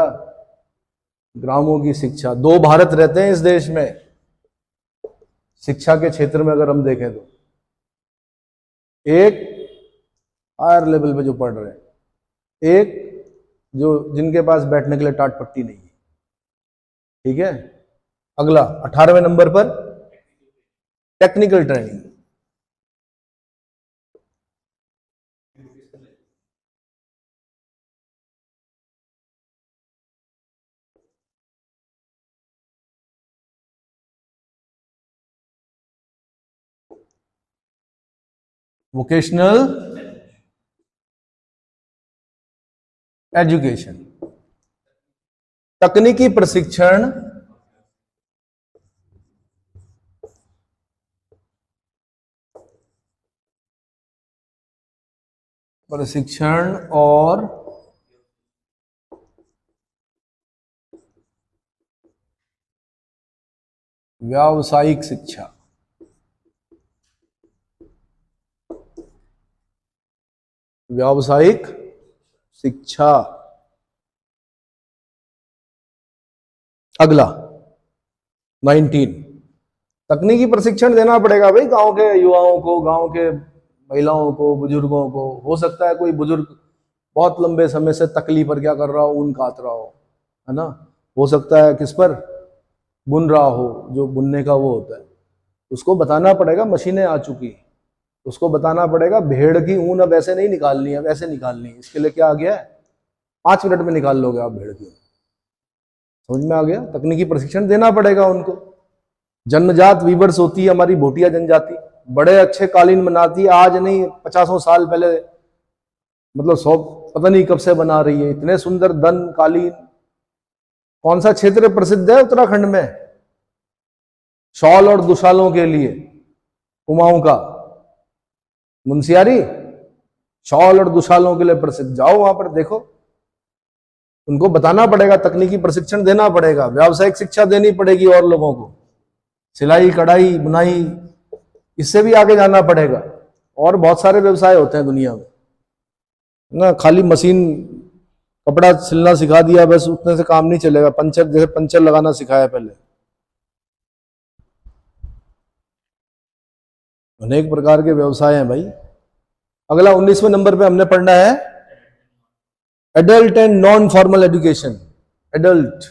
ग्रामों की शिक्षा। दो भारत रहते हैं इस देश में शिक्षा के क्षेत्र में, अगर हम देखें तो एक हायर लेवल पे जो पढ़ रहे हैं, एक जो जिनके पास बैठने के लिए टाट पट्टी नहीं है। ठीक है, अगला 18वें नंबर पर टेक्निकल ट्रेनिंग। वोकेशनल एजुकेशन, तकनीकी प्रशिक्षण और व्यावसायिक शिक्षा। व्यावसायिक शिक्षा। अगला 19, तकनीकी प्रशिक्षण देना पड़ेगा भाई गांव के युवाओं को, गांव के महिलाओं को, बुजुर्गों को। हो सकता है कोई बुजुर्ग बहुत लंबे समय से तकली पर क्या कर रहा हो, ऊन काट रहा हो, है ना। हो सकता है किस पर बुन रहा हो, जो बुनने का वो होता है, उसको बताना पड़ेगा मशीनें आ चुकी हैं। उसको बताना पड़ेगा भेड़ की ऊन अब ऐसे नहीं निकालनी है, अब ऐसे निकालनी है। इसके लिए क्या आ गया है, 5 मिनट में निकाल लोगे आप भेड़ की ऊन। समझ में आ गया, तकनीकी प्रशिक्षण देना पड़ेगा उनको। जन्मजात वीवर्स होती है हमारी भोटिया जनजाति, बड़े अच्छे कालीन बनाती है, आज नहीं 50 साल पहले, मतलब 100, पता नहीं कब से बना रही है इतने सुंदर दन कालीन। कौन सा क्षेत्र प्रसिद्ध है उत्तराखंड में शॉल और दुशालों के लिए? कुमाऊं का मुंशियारी शॉल और दुशालों के लिए प्रसिद्ध। जाओ वहां पर देखो, उनको बताना पड़ेगा, तकनीकी प्रशिक्षण देना पड़ेगा, व्यावसायिक शिक्षा देनी पड़ेगी और लोगों को, सिलाई कढ़ाई बुनाई, इससे भी आगे जाना पड़ेगा। और बहुत सारे व्यवसाय होते हैं दुनिया में ना, खाली मशीन कपड़ा सिलना सिखा दिया बस, उतने से काम नहीं चलेगा। पंचर, जैसे पंचर लगाना सिखाया पहले, अनेक प्रकार के व्यवसाय हैं भाई। अगला 19वें नंबर पे हमने पढ़ना है adult and non formal education. Adult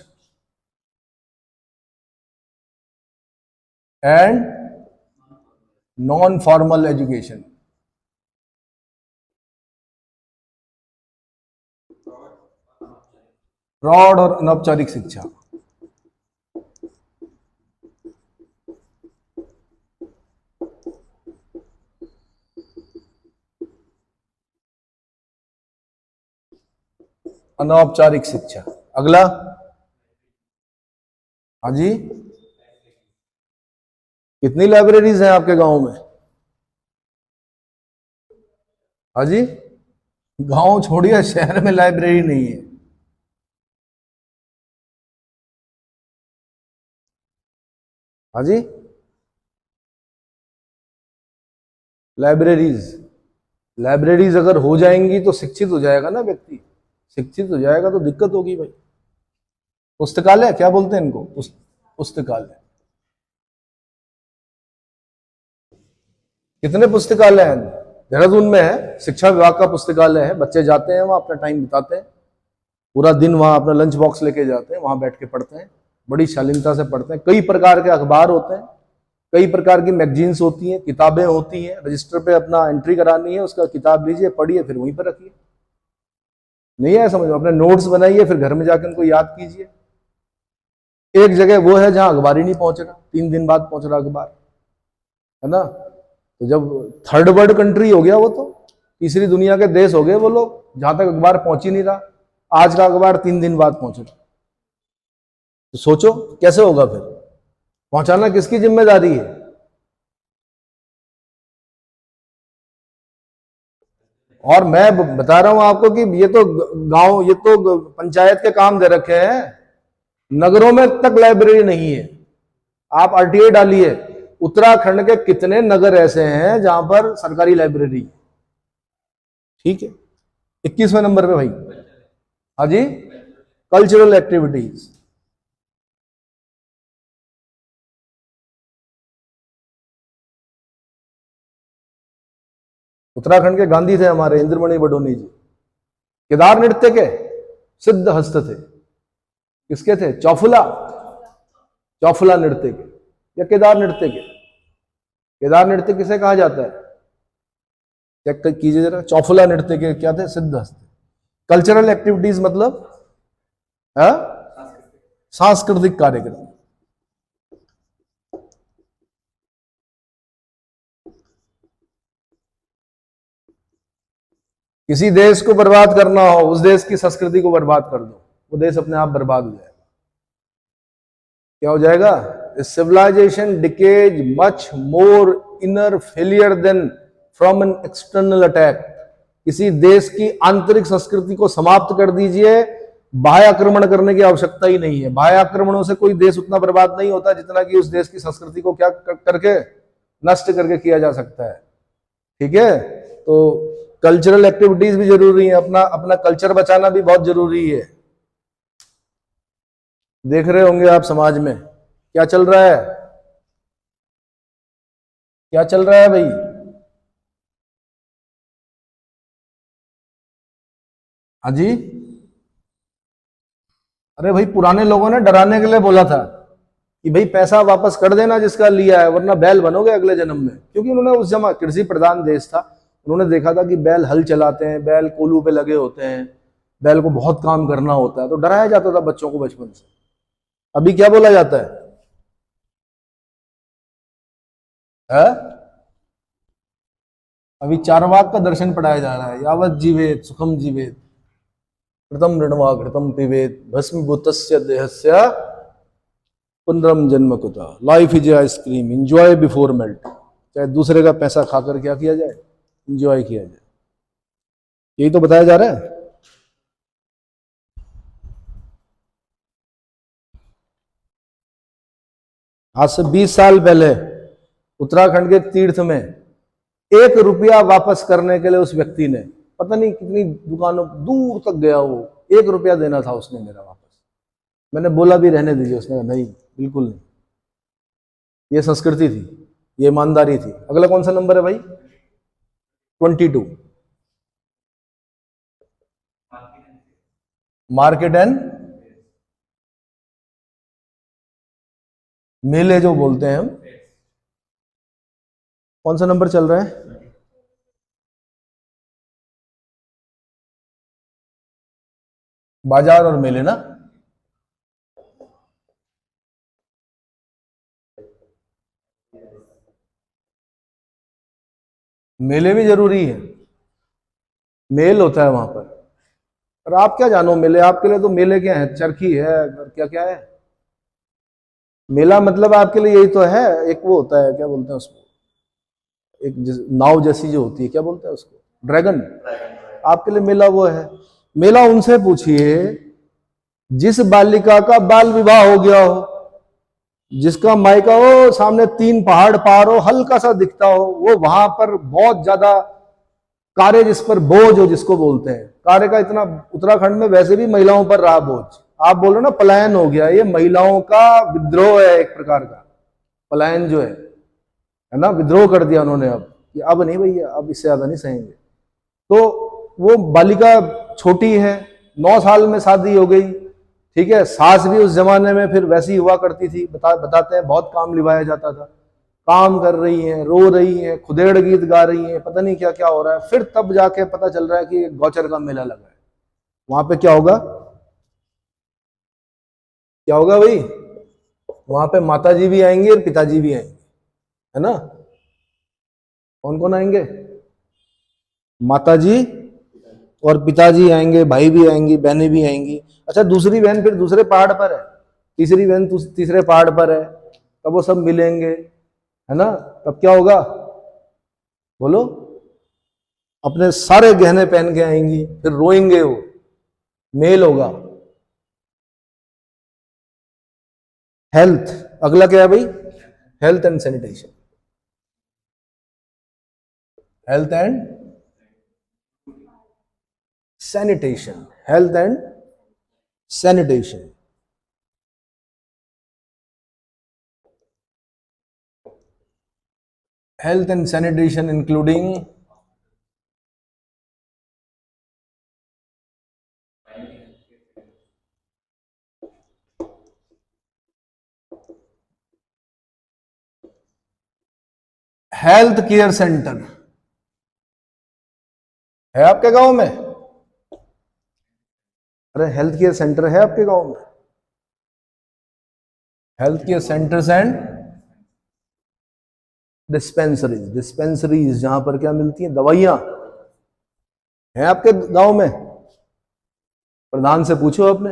and non formal education. प्रौढ़ और अनौपचारिक शिक्षा। अनौपचारिक शिक्षा। अगला, हाँ जी, कितनी लाइब्रेरीज हैं आपके गांव में? हाँ जी, गांव छोड़िए, शहर में लाइब्रेरी नहीं है। हाँ जी, लाइब्रेरीज लाइब्रेरीज अगर हो जाएंगी तो शिक्षित हो जाएगा ना व्यक्ति, शिक्षित हो जाएगा तो दिक्कत होगी भाई। पुस्तकालय क्या बोलते हैं इनको, पुस्तकालय। कितने पुस्तकालय हैं? देहरादून में है, शिक्षा विभाग का पुस्तकालय है, बच्चे जाते हैं वहां अपना टाइम बिताते हैं, पूरा दिन वहां अपना लंच बॉक्स लेके जाते हैं, वहां बैठ के पढ़ते हैं, बड़ी शालीनता से पढ़ते हैं। कई प्रकार के अखबार होते हैं, कई प्रकार की मैगजीन्स होती हैं, किताबें होती हैं, रजिस्टर पे अपना एंट्री करानी है, उसका किताब लीजिए, पढ़िए, फिर वहीं पर रखिए। नहीं है समझ में, अपने नोट्स बनाइए, फिर घर में जाकर उनको याद कीजिए। एक जगह वो है जहां अखबार ही नहीं पहुंच रहा, 3 दिन बाद पहुंच रहा अखबार, है ना। तो जब थर्ड वर्ल्ड कंट्री हो गया वो, तो तीसरी दुनिया के देश हो गए वो लोग, जहां तक अखबार पहुंच ही नहीं रहा। आज का अखबार 3 दिन बाद पहुंच रहा, तो सोचो कैसे होगा फिर, पहुंचाना किसकी जिम्मेदारी है? और मैं बता रहा हूं आपको कि ये तो गांव, ये तो पंचायत के काम दे रखे हैं, नगरों में तक लाइब्रेरी नहीं है। आप आरटीआई डालिए, उत्तराखंड के कितने नगर ऐसे हैं जहां पर सरकारी लाइब्रेरी, ठीक है। 21वें नंबर पे भाई, हाँ जी, कल्चरल एक्टिविटीज। उत्तराखंड के गांधी थे हमारे इंद्रमणि बडोनी जी, केदार नृत्य के सिद्ध हस्त थे। किसके थे? चौफुला, चौफुला नृत्य के या केदार नृत्य के? केदार नृत्य किसे कहा जाता है, चेक कीजिए जरा। चौफुला नृत्य के क्या थे? सिद्ध हस्त। कल्चरल एक्टिविटीज मतलब सांस्कृतिक कार्यक्रम। किसी देश को बर्बाद करना हो, उस देश की संस्कृति को बर्बाद कर दो, वो देश अपने आप बर्बाद हो जाएगा। क्या हो जाएगा? Civilisation decays much more inner failure than from an external attack. किसी देश की आंतरिक संस्कृति को समाप्त कर दीजिए, बाह्य आक्रमण करने की आवश्यकता ही नहीं है। बाह्य आक्रमणों से कोई देश उतना बर्बाद नहीं होता जितना कि उस देश की संस्कृति को क्या करके, नष्ट करके किया जा सकता है, ठीक है। तो कल्चरल एक्टिविटीज भी जरूरी है, अपना अपना कल्चर बचाना भी बहुत जरूरी है। देख रहे होंगे आप समाज में क्या चल रहा है, क्या चल रहा है भाई? हाँ जी, अरे भाई पुराने लोगों ने डराने के लिए बोला था कि भाई पैसा वापस कर देना जिसका लिया है, वरना बैल बनोगे अगले जन्म में। क्योंकि उन्होंने उस जमा कृषि प्रधान देश था, उन्होंने देखा था कि बैल हल चलाते हैं, बैल कोलू पे लगे होते हैं, बैल को बहुत काम करना होता है, तो डराया जाता था बच्चों को बचपन से। अभी क्या बोला जाता है? अभी चारवाक का दर्शन पढ़ाया जा रहा है, यावत जीवेत सुखम जीवेत, कृतम ऋणवा घृतम पिबेत, भस्मीभूतस्य देहस्य पुनरम जन्म कुता। Life is ice cream, enjoy before melt. चाहे दूसरे का पैसा खाकर क्या किया जाए, एंजॉय किया जाए, यही तो बताया जा रहा है। आज से 20 साल पहले उत्तराखंड के तीर्थ में 1 रुपया वापस करने के लिए उस व्यक्ति ने पता नहीं कितनी दुकानों दूर तक गया, वो 1 रुपया देना था उसने मेरा वापस। मैंने बोला भी रहने दीजिए, उसने कहा नहीं, बिल्कुल नहीं। ये संस्कृति थी, ये ईमानदारी थी। अगला कौन सा नंबर है भाई? 22, मार्केट एंड मेले जो बोलते हैं हम। कौन सा नंबर चल रहा है? बाजार और मेले ना। मेले भी जरूरी है, मेल होता है वहां पर। और आप क्या जानो मेले, आपके लिए तो मेले क्या है, चरखी है, क्या क्या है। मेला मतलब आपके लिए यही तो है, एक वो होता है, क्या बोलते हैं उसको, एक नाव जैसी जो होती है, क्या बोलते हैं उसको, ड्रैगन। आपके लिए मेला वो है। मेला उनसे पूछिए जिस बालिका का बाल विवाह हो गया हो, जिसका मायका हो सामने 3 पहाड़ पार हो, हल्का सा दिखता हो, वो वहां पर बहुत ज्यादा कार्य जिस पर बोझ हो, जिसको बोलते हैं कार्य का इतना, उत्तराखंड में वैसे भी महिलाओं पर रहा बोझ। आप बोल रहे हो ना पलायन हो गया, ये महिलाओं का विद्रोह है एक प्रकार का। पलायन जो है ना, विद्रोह कर दिया उन्होंने अब कि अब नहीं भैया, अब इससे ज्यादा नहीं सहेंगे। तो वो बालिका छोटी है, 9 साल में शादी हो गई, ठीक है। सास भी उस जमाने में फिर वैसी हुआ करती थी, बताते हैं बहुत काम निभाया जाता था। काम कर रही हैं, रो रही हैं, खुदेड़ गीत गा रही हैं, पता नहीं क्या क्या हो रहा है। फिर तब जाके पता चल रहा है कि गौचर का मेला लगा है। वहां पे क्या होगा, क्या होगा भाई, वहां पे माता जी भी आएंगे और पिताजी भी आएंगे, है ना। कौन कौन आएंगे, माता जी और पिताजी आएंगे, भाई भी आएंगी, बहनें भी आएंगी। अच्छा, दूसरी बहन फिर दूसरे पहाड़ पर है, तीसरी बहन तीसरे पहाड़ पर है, तब वो सब मिलेंगे, है ना। तब क्या होगा, बोलो, अपने सारे गहने पहन के आएंगी, फिर रोएंगे, वो मेल होगा। हेल्थ, अगला क्या है भाई, health and sanitation. Health and sanitation, health and sanitation. Health and sanitation including health care centre है आपके गांव में? अरे हेल्थ केयर सेंटर है आपके गांव में? Health care centres and dispensaries, dispensaries जहां पर क्या मिलती हैं, दवाइयां, हैं आपके गांव में? प्रधान से पूछो, अपने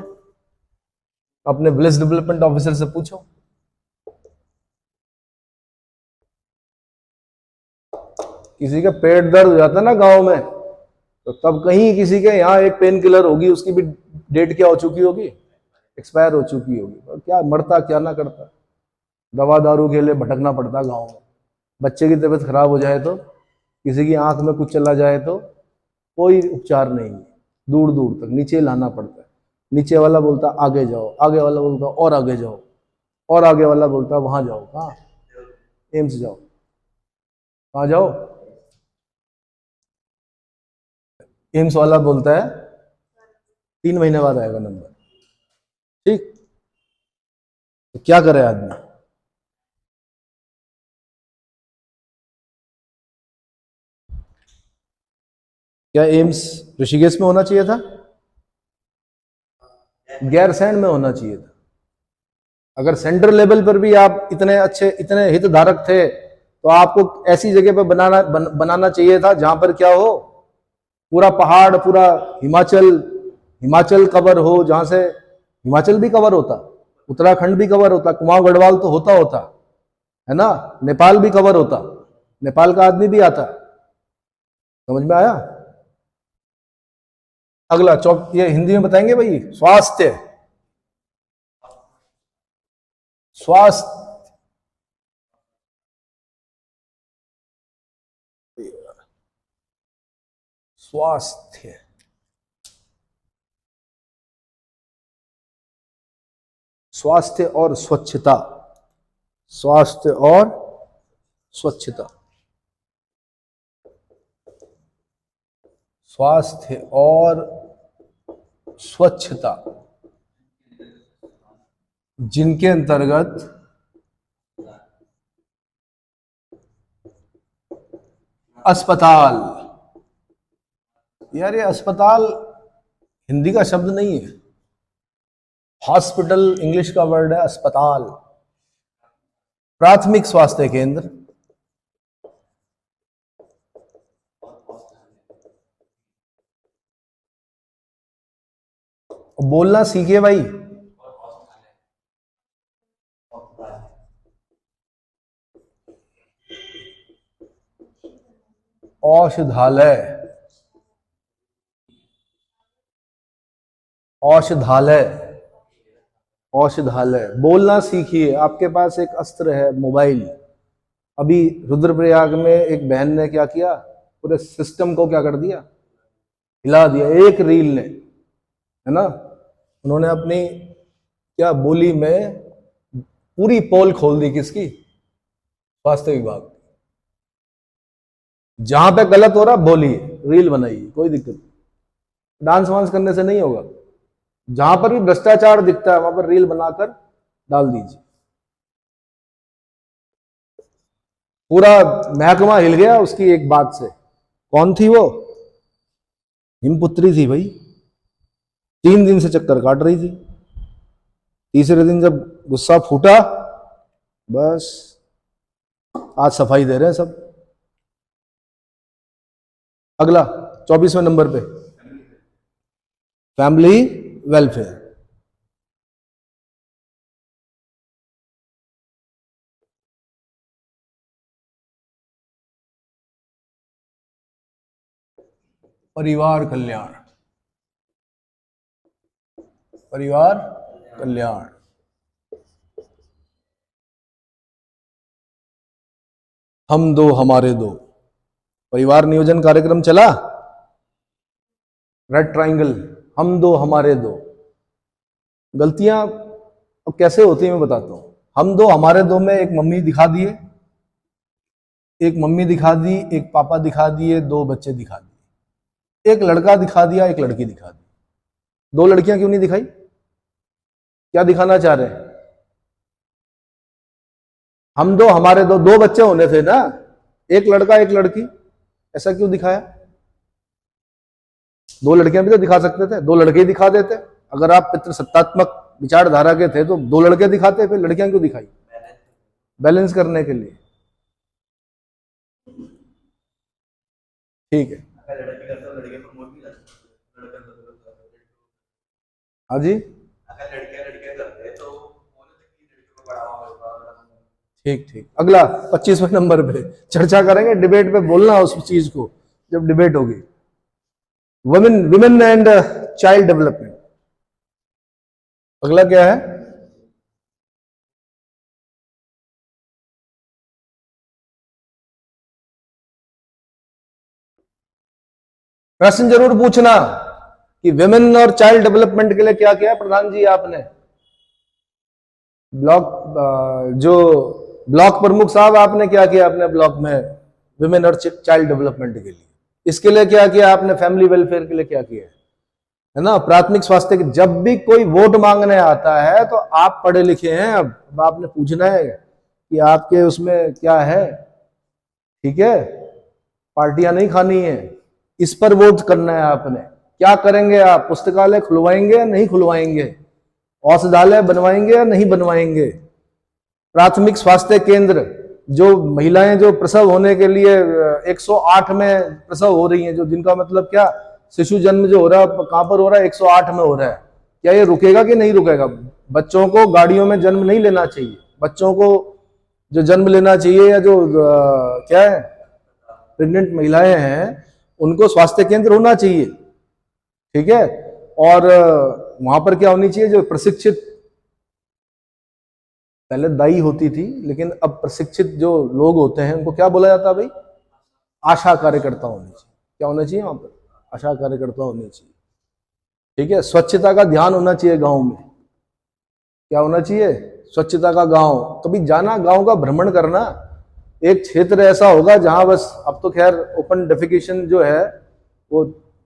अपने विलेज डेवलपमेंट ऑफिसर से पूछो। किसी का पेट दर्द हो जाता है ना गांव में, तो तब कहीं किसी के यहाँ एक पेन किलर होगी, उसकी भी डेट क्या हो चुकी होगी, एक्सपायर हो चुकी होगी। और क्या मरता क्या ना करता, दवा दारू के लिए भटकना पड़ता गांव में। बच्चे की तबीयत खराब हो जाए तो, किसी की आंख में कुछ चला जाए तो कोई उपचार नहीं है, दूर दूर तक नीचे लाना पड़ता है। नीचे वाला बोलता आगे जाओ, आगे वाला बोलता और आगे जाओ, और आगे वाला बोलता वहां जाओ, कहाँ, एम्स जाओ, कहाँ जाओ, एम्स वाला बोलता है 3 महीने बाद आएगा नंबर, ठीक। तो क्या करे आदमी, क्या एम्स ऋषिकेश में होना चाहिए था? गैरसैंण में होना चाहिए था। अगर सेंट्रल लेवल पर भी आप इतने अच्छे, इतने हितधारक थे, तो आपको ऐसी जगह पर बनाना चाहिए था जहां पर क्या हो, पूरा पहाड़, पूरा हिमाचल कवर हो, जहां से हिमाचल भी कवर होता, उत्तराखंड भी कवर होता, कुमाऊं गढ़वाल तो होता, है ना, नेपाल भी कवर होता, नेपाल का आदमी भी आता। समझ में आया? अगला ये हिंदी में बताएंगे भाई, स्वास्थ्य, स्वास्थ्य, स्वास्थ्य, स्वास्थ्य और स्वच्छता, स्वास्थ्य और स्वच्छता, स्वास्थ्य और स्वच्छता, जिनके अंतर्गत अस्पताल, यार ये अस्पताल हिंदी का शब्द नहीं है, हॉस्पिटल इंग्लिश का वर्ड है, अस्पताल, प्राथमिक स्वास्थ्य केंद्र, बोलना सीखिए भाई, औषधालय, औषधालय, औषधालय, बोलना सीखिए। आपके पास एक अस्त्र है, मोबाइल। अभी रुद्रप्रयाग में एक बहन ने क्या किया, पूरे सिस्टम को क्या कर दिया, हिला दिया एक रील ने, है ना। उन्होंने अपनी क्या बोली में पूरी पोल खोल दी, किसकी, स्वास्थ्य विभाग। जहां पे गलत हो रहा बोलिए, रील बनाइए, कोई दिक्कत नहीं, डांस वांस करने से नहीं होगा। जहां पर भी भ्रष्टाचार दिखता है वहां पर रील बनाकर डाल दीजिए। पूरा महकमा हिल गया उसकी एक बात से। कौन थी वो, हिमपुत्री थी भाई। 3 दिन से चक्कर काट रही थी, तीसरे दिन जब गुस्सा फूटा, बस आज सफाई दे रहे हैं सब। अगला 24वें नंबर पे, फैमिली वेलफेयर। परिवार कल्याण, परिवार कल्याण। हम दो हमारे दो, परिवार नियोजन कार्यक्रम चला, रेड ट्राइंगल, हम दो हमारे दो। गलतियां अब कैसे होती है मैं बताता हूं। हम दो हमारे दो में एक मम्मी दिखा दिए, एक मम्मी दिखा दी, एक पापा दिखा दिए, 2 बच्चे दिखा दिए, एक लड़का दिखा दिया, एक लड़की दिखा दी। 2 लड़कियां क्यों नहीं दिखाई, क्या दिखाना चाह रहे हैं। हम दो हमारे दो, 2 बच्चे होने थे ना, एक लड़का एक लड़की, ऐसा क्यों दिखाया। 2 लड़कियां भी तो दिखा सकते थे, 2 लड़के दिखा देते। अगर आप पितृसत्तात्मक विचारधारा के थे तो 2 लड़के दिखाते, फिर लड़कियां क्यों दिखाई, बैलेंस करने के लिए। ठीक है, हाँ जी, ठीक ठीक। अगला 25वें नंबर पे चर्चा करेंगे, डिबेट पे बोलना उस चीज को जब डिबेट होगी। Women women and child development. अगला क्या है, प्रश्न जरूर पूछना कि विमेन और चाइल्ड डेवलपमेंट के लिए क्या किया प्रधान जी आपने। ब्लॉक जो ब्लॉक प्रमुख साहब आपने क्या किया अपने ब्लॉक में विमेन और चाइल्ड डेवलपमेंट के लिए, इसके लिए क्या किया आपने, फैमिली वेलफेयर के लिए क्या किया है ना। प्राथमिक स्वास्थ्य के, जब भी कोई वोट मांगने आता है तो आप पढ़े लिखे हैं, अब आपने पूछना है कि आपके उसमें क्या है, ठीक है। पार्टियां नहीं खानी है, इस पर वोट करना है आपने। क्या करेंगे आप, पुस्तकालय खुलवाएंगे या नहीं खुलवाएंगे, औषधालय बनवाएंगे या नहीं बनवाएंगे, प्राथमिक स्वास्थ्य केंद्र, जो महिलाएं जो प्रसव होने के लिए 108 में प्रसव हो रही हैं, जो जिनका मतलब क्या, शिशु जन्म जो हो रहा है कहां पर हो रहा है, 108 में हो रहा है, क्या ये रुकेगा कि नहीं रुकेगा। बच्चों को गाड़ियों में जन्म नहीं लेना चाहिए, बच्चों को जो जन्म लेना चाहिए, या जो क्या है प्रेग्नेंट महिलाएं हैं उनको स्वास्थ्य केंद्र होना चाहिए, ठीक है। और वहां पर क्या होनी चाहिए, जो प्रशिक्षित, पहले दाई होती थी लेकिन अब प्रशिक्षित जो लोग होते हैं उनको क्या बोला जाता है भाई, आशा कार्यकर्ता होनी चाहिए। क्या होना चाहिए वहां पर, आशा कार्यकर्ता होनी चाहिए, ठीक है। स्वच्छता का ध्यान होना चाहिए गांव में, क्या होना चाहिए, स्वच्छता का गांव। कभी जाना गांव का भ्रमण करना, एक क्षेत्र ऐसा होगा जहां बस, अब तो खैर ओपन डेफिकेशन जो है वो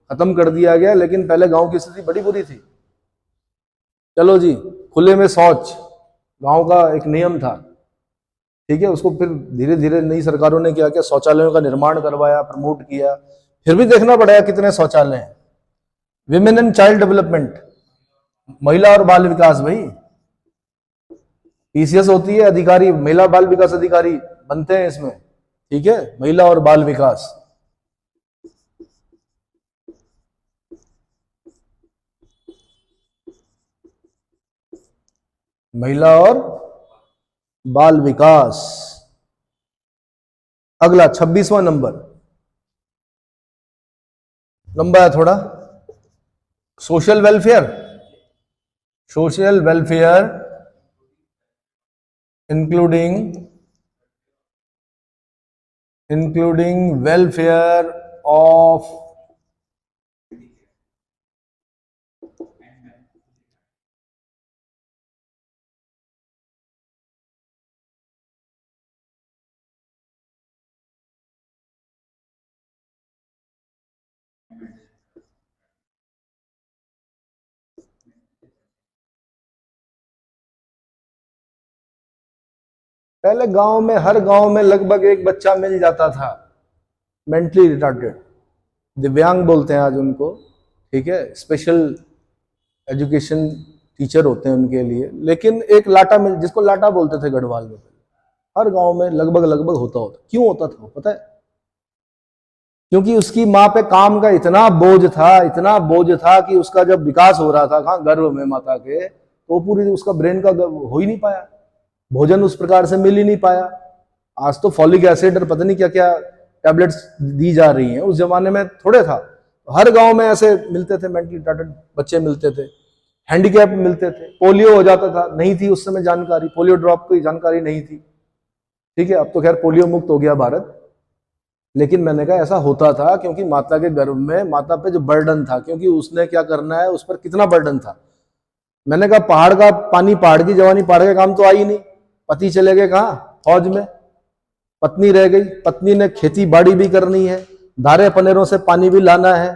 खत्म कर दिया गया, लेकिन पहले गांव की स्थिति बड़ी बुरी थी। चलो जी, खुले में शौच गांव का एक नियम था, ठीक है। उसको फिर धीरे धीरे नई सरकारों ने क्या किया, शौचालयों का निर्माण करवाया, प्रमोट किया, फिर भी देखना पड़ेगा कितने शौचालय हैं। विमेन एंड चाइल्ड डेवलपमेंट, महिला और बाल विकास भाई, पीसीएस होती है, अधिकारी महिला बाल विकास अधिकारी बनते हैं इसमें, ठीक है। महिला और बाल विकास, महिला और बाल विकास। अगला 26वां नंबर, लंबा है थोड़ा, social welfare. Social welfare including welfare of पहले गांव में, हर गांव में लगभग एक बच्चा मिल जाता था मेंटली रिटार्डेड, दिव्यांग बोलते हैं आज उनको, ठीक है, स्पेशल एजुकेशन टीचर होते हैं उनके लिए। लेकिन एक लाटा मिल, जिसको लाटा बोलते थे गढ़वाल में, हर गांव में लगभग लगभग होता। क्यों होता था पता है? क्योंकि उसकी माँ पे काम का इतना बोझ था, इतना बोझ था कि उसका जब विकास हो रहा था कहाँ गर्भ में माता के, तो पूरी उसका ब्रेन का हो ही नहीं पाया, भोजन उस प्रकार से मिल ही नहीं पाया। आज तो फॉलिक एसिड और पता नहीं क्या क्या टैबलेट्स दी जा रही हैं, उस जमाने में थोड़े था। हर गांव में ऐसे मिलते थे, मेंटली रिटार्डेड बच्चे मिलते थे, हैंडीकैप मिलते थे, पोलियो हो जाता था, नहीं थी उस समय जानकारी, पोलियो ड्रॉप की जानकारी नहीं थी, ठीक है। अब तो खैर पोलियो मुक्त हो गया भारत, लेकिन मैंने कहा ऐसा होता था क्योंकि माता के गर्भ में माता पे जो बर्डन था, क्योंकि उसने क्या करना है, उस पर कितना बर्डन था। मैंने कहा पहाड़ का पानी, पहाड़ की जवानी पहाड़ के काम तो आई नहीं। पति चले गए कहाँ, फौज में, पत्नी रह गई, पत्नी ने खेती बाड़ी भी करनी है, धारे पनेरों से पानी भी लाना है,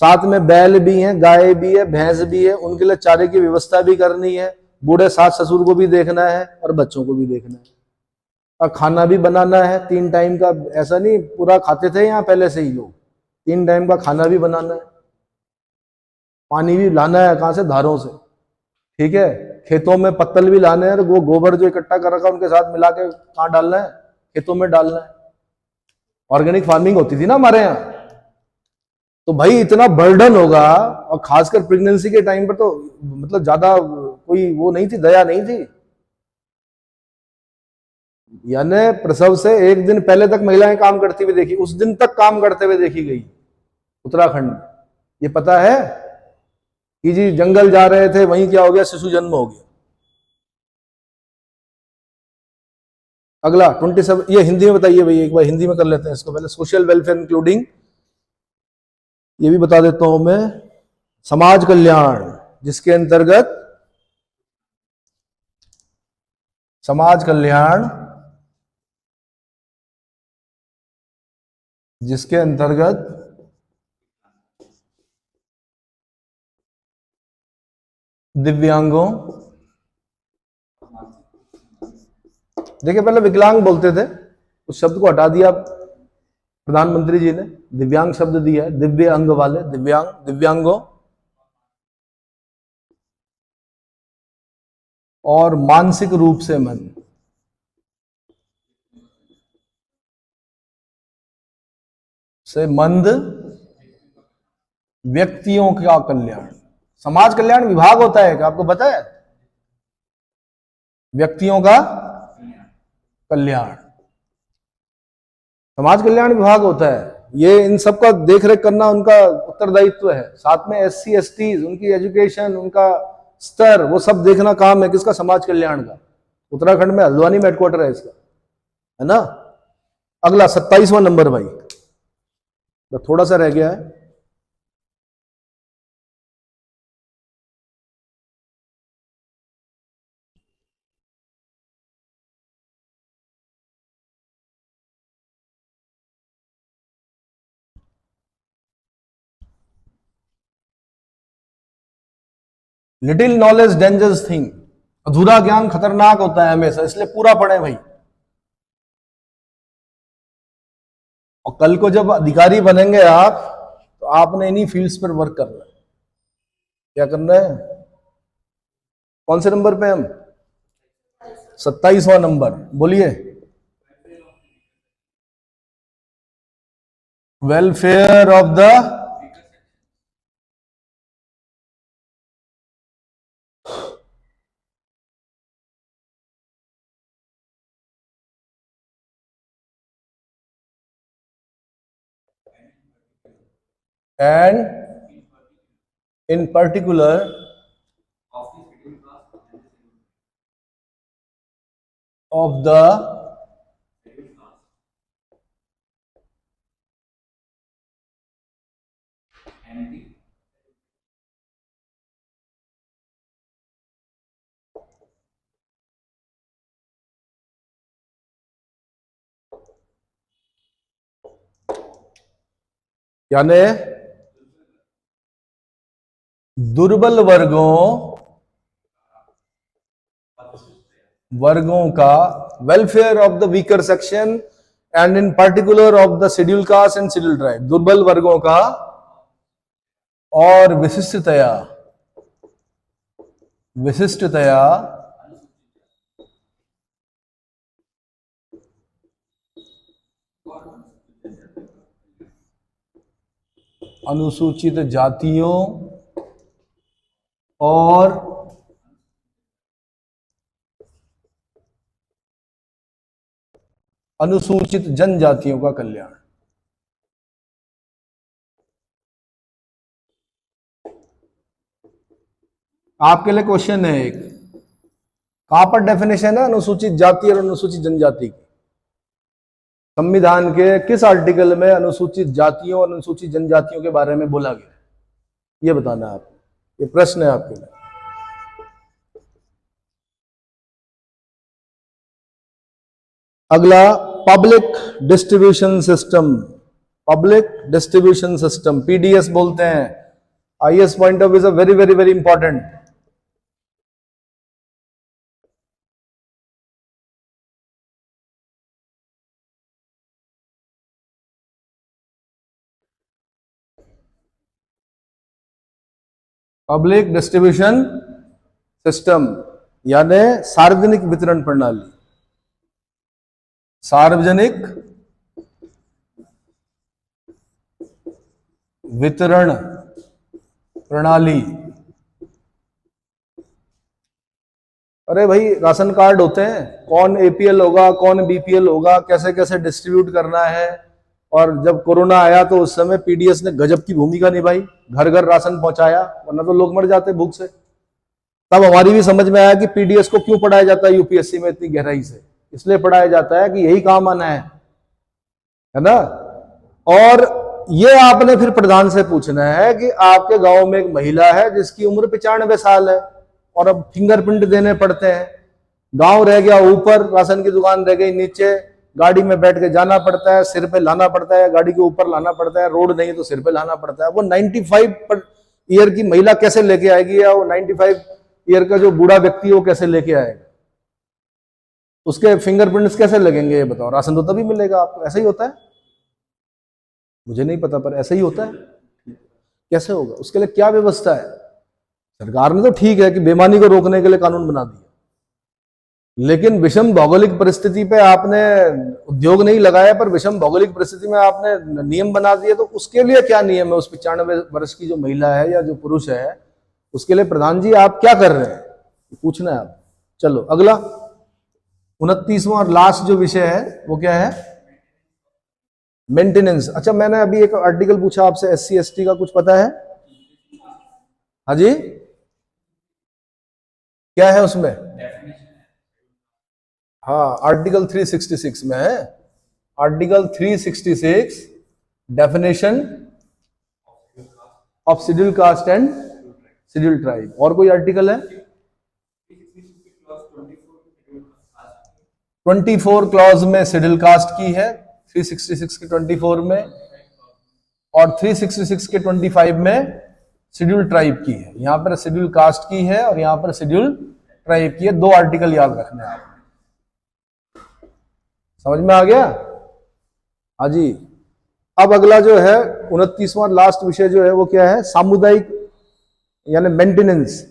साथ में बैल भी है, गाय भी है, भैंस भी है, उनके लिए चारे की व्यवस्था भी करनी है, बूढ़े सास ससुर को भी देखना है और बच्चों को भी देखना है, और खाना भी बनाना है 3 टाइम का। ऐसा नहीं पूरा खाते थे यहाँ पहले से ही लोग, 3 टाइम का खाना भी बनाना है, पानी भी लाना है कहाँ से, धारों से, ठीक है। खेतों में पत्तल भी लाने हैं, वो गोबर जो इकट्ठा कर रखा उनके साथ मिला के कहाँ डालना है, खेतों में डालना है। ऑर्गेनिक फार्मिंग होती थी ना हमारे यहाँ। तो भाई इतना बर्डन होगा, और खासकर प्रेगनेंसी के टाइम पर तो मतलब ज्यादा कोई वो नहीं थी, दया नहीं थी। यानी प्रसव से एक दिन पहले तक महिलाएं काम करती हुई देखी, उस दिन तक काम करते हुए देखी गई उत्तराखंड में। ये पता है कि जी जंगल जा रहे थे, वहीं क्या हो गया, शिशु जन्म हो गया। अगला 27, ये हिंदी में बताइए भैया, एक बार हिंदी में कर लेते हैं इसको पहले। सोशल वेलफेयर इंक्लूडिंग, ये भी बता देता हूं मैं, समाज कल्याण, जिसके अंतर्गत समाज कल्याण, जिसके अंतर्गत दिव्यांगों, देखिए पहले विकलांग बोलते थे, उस शब्द को हटा दिया प्रधानमंत्री जी ने, दिव्यांग शब्द दिया है, दिव्य अंग वाले, दिव्यांग, दिव्यांगों, और मानसिक रूप से मंद, से मंद व्यक्तियों का कल्याण। समाज कल्याण विभाग होता है क्या आपको पता है? व्यक्तियों का कल्याण समाज कल्याण विभाग होता है। ये इन सब का देख रेख करना उनका उत्तरदायित्व है। साथ में SC ST उनकी एजुकेशन, उनका स्तर, वो सब देखना काम है किसका, समाज कल्याण का। उत्तराखंड में हल्द्वानी में हेडक्वार्टर है इसका, है ना। अगला 27वां नंबर भाई, तो थोड़ा सा रह गया है। लिटिल नॉलेज डेंजरस थिंग, अधूरा ज्ञान खतरनाक होता है हमेशा, इसलिए पूरा पढ़े भाई। और कल को जब अधिकारी बनेंगे आप, तो आपने इन्हीं फील्ड्स पर वर्क करना है। क्या करना है? कौन से नंबर पे हम? 27वां नंबर, बोलिए। Welfare of the, and in particular of the यानी दुर्बल वर्गों का, welfare of the weaker section and in particular of the schedule caste and schedule tribe, दुर्बल वर्गों का और विशिष्टतया अनुसूचित जातियों और अनुसूचित जनजातियों का कल्याण। आपके लिए क्वेश्चन है एक, कहां पर डेफिनेशन है अनुसूचित जाति और अनुसूचित जनजाति की? संविधान के किस आर्टिकल में अनुसूचित जातियों और अनुसूचित जनजातियों के बारे में बोला गया, ये बताना है आपको, ये प्रश्न है आपके लिए। अगला, public distribution system, public distribution system, PDS बोलते हैं। IAS point of view is very very very important. Public distribution system यानी सार्वजनिक वितरण प्रणाली, सार्वजनिक वितरण प्रणाली। अरे भाई, राशन कार्ड होते हैं, कौन एपीएल होगा, कौन बीपीएल होगा, कैसे कैसे डिस्ट्रीब्यूट करना है। और जब कोरोना आया तो उस समय पीडीएस ने गजब की भूमिका निभाई, घर घर राशन पहुंचाया, वरना तो लोग मर जाते भूख से। तब हमारी भी समझ में आया कि पीडीएस को क्यों पढ़ाया जाता है यूपीएससी में इतनी गहराई से। इसलिए पढ़ाया जाता है कि यही काम आना है ना। और ये आपने फिर प्रधान से पूछना है कि आपके गांव में एक महिला है जिसकी उम्र 95 साल है और अब फिंगरप्रिंट देने पड़ते हैं। गांव रह गया ऊपर, राशन की दुकान रह गई नीचे, गाड़ी में बैठ के जाना पड़ता है, सिर पे लाना पड़ता है, गाड़ी के ऊपर लाना पड़ता है, रोड नहीं तो सिर पे लाना पड़ता है। वो 95 ईयर की महिला कैसे लेके आएगी, या वो 95 ईयर का जो बूढ़ा व्यक्ति है वो कैसे लेके आएगा? उसके फिंगरप्रिंट्स कैसे लगेंगे ये बताओ? राशन तो तभी मिलेगा आपको। ऐसा ही होता है, मुझे नहीं पता पर ऐसा ही होता है। कैसे होगा? उसके लिए क्या व्यवस्था है? सरकार ने तो ठीक है कि बेईमानी को रोकने के लिए कानून बना दिया, लेकिन विषम भौगोलिक परिस्थिति पे आपने उद्योग नहीं लगाया, पर विषम भौगोलिक परिस्थिति में आपने नियम बना दिए, तो उसके लिए क्या नियम है? उस 95 वर्ष की जो महिला है या जो पुरुष है, उसके लिए प्रधान जी आप क्या कर रहे हैं, पूछना है आप। चलो अगला, 29वां और लास्ट जो विषय है वो क्या है? मेंटेनेंस। अच्छा, मैंने अभी एक आर्टिकल पूछा आपसे एससी एसटी का, कुछ पता है? हाँ जी, क्या है उसमें? हाँ, आर्टिकल 366 में है। Article 366 definition of schedule caste and schedule tribe. और कोई आर्टिकल है? 24 क्लॉज में शेड्यूल कास्ट की है, 366 के 24 में, और 366 के 25 में शेड्यूल ट्राइब की है। यहां पर शेड्यूल कास्ट की है और यहां पर शेड्यूल ट्राइब की है। दो आर्टिकल याद रखने हैं आप। समझ में आ गया? हाँ जी। अब अगला जो है 29वां लास्ट विषय जो है वो क्या है? सामुदायिक यानी मेंटेनेंस।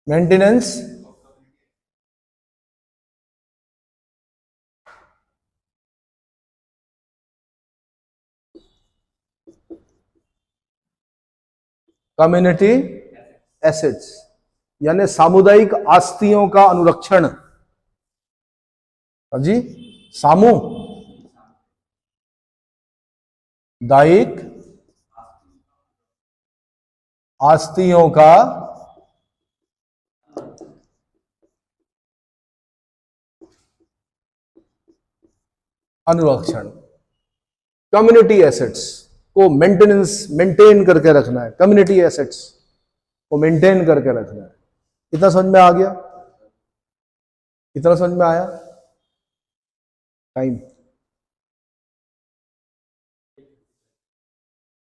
मेंटेनेंस कम्युनिटी एसेट्स यानी सामुदायिक आस्तियों का अनुरक्षण। जी, सामुदायिक आस्तियों का अनुरक्षण। कम्युनिटी एसेट्स को मेंटेन करके रखना है, कम्युनिटी एसेट्स को मेंटेन करके रखना है। इतना समझ में आ गया? इतना समझ में आया? टाइम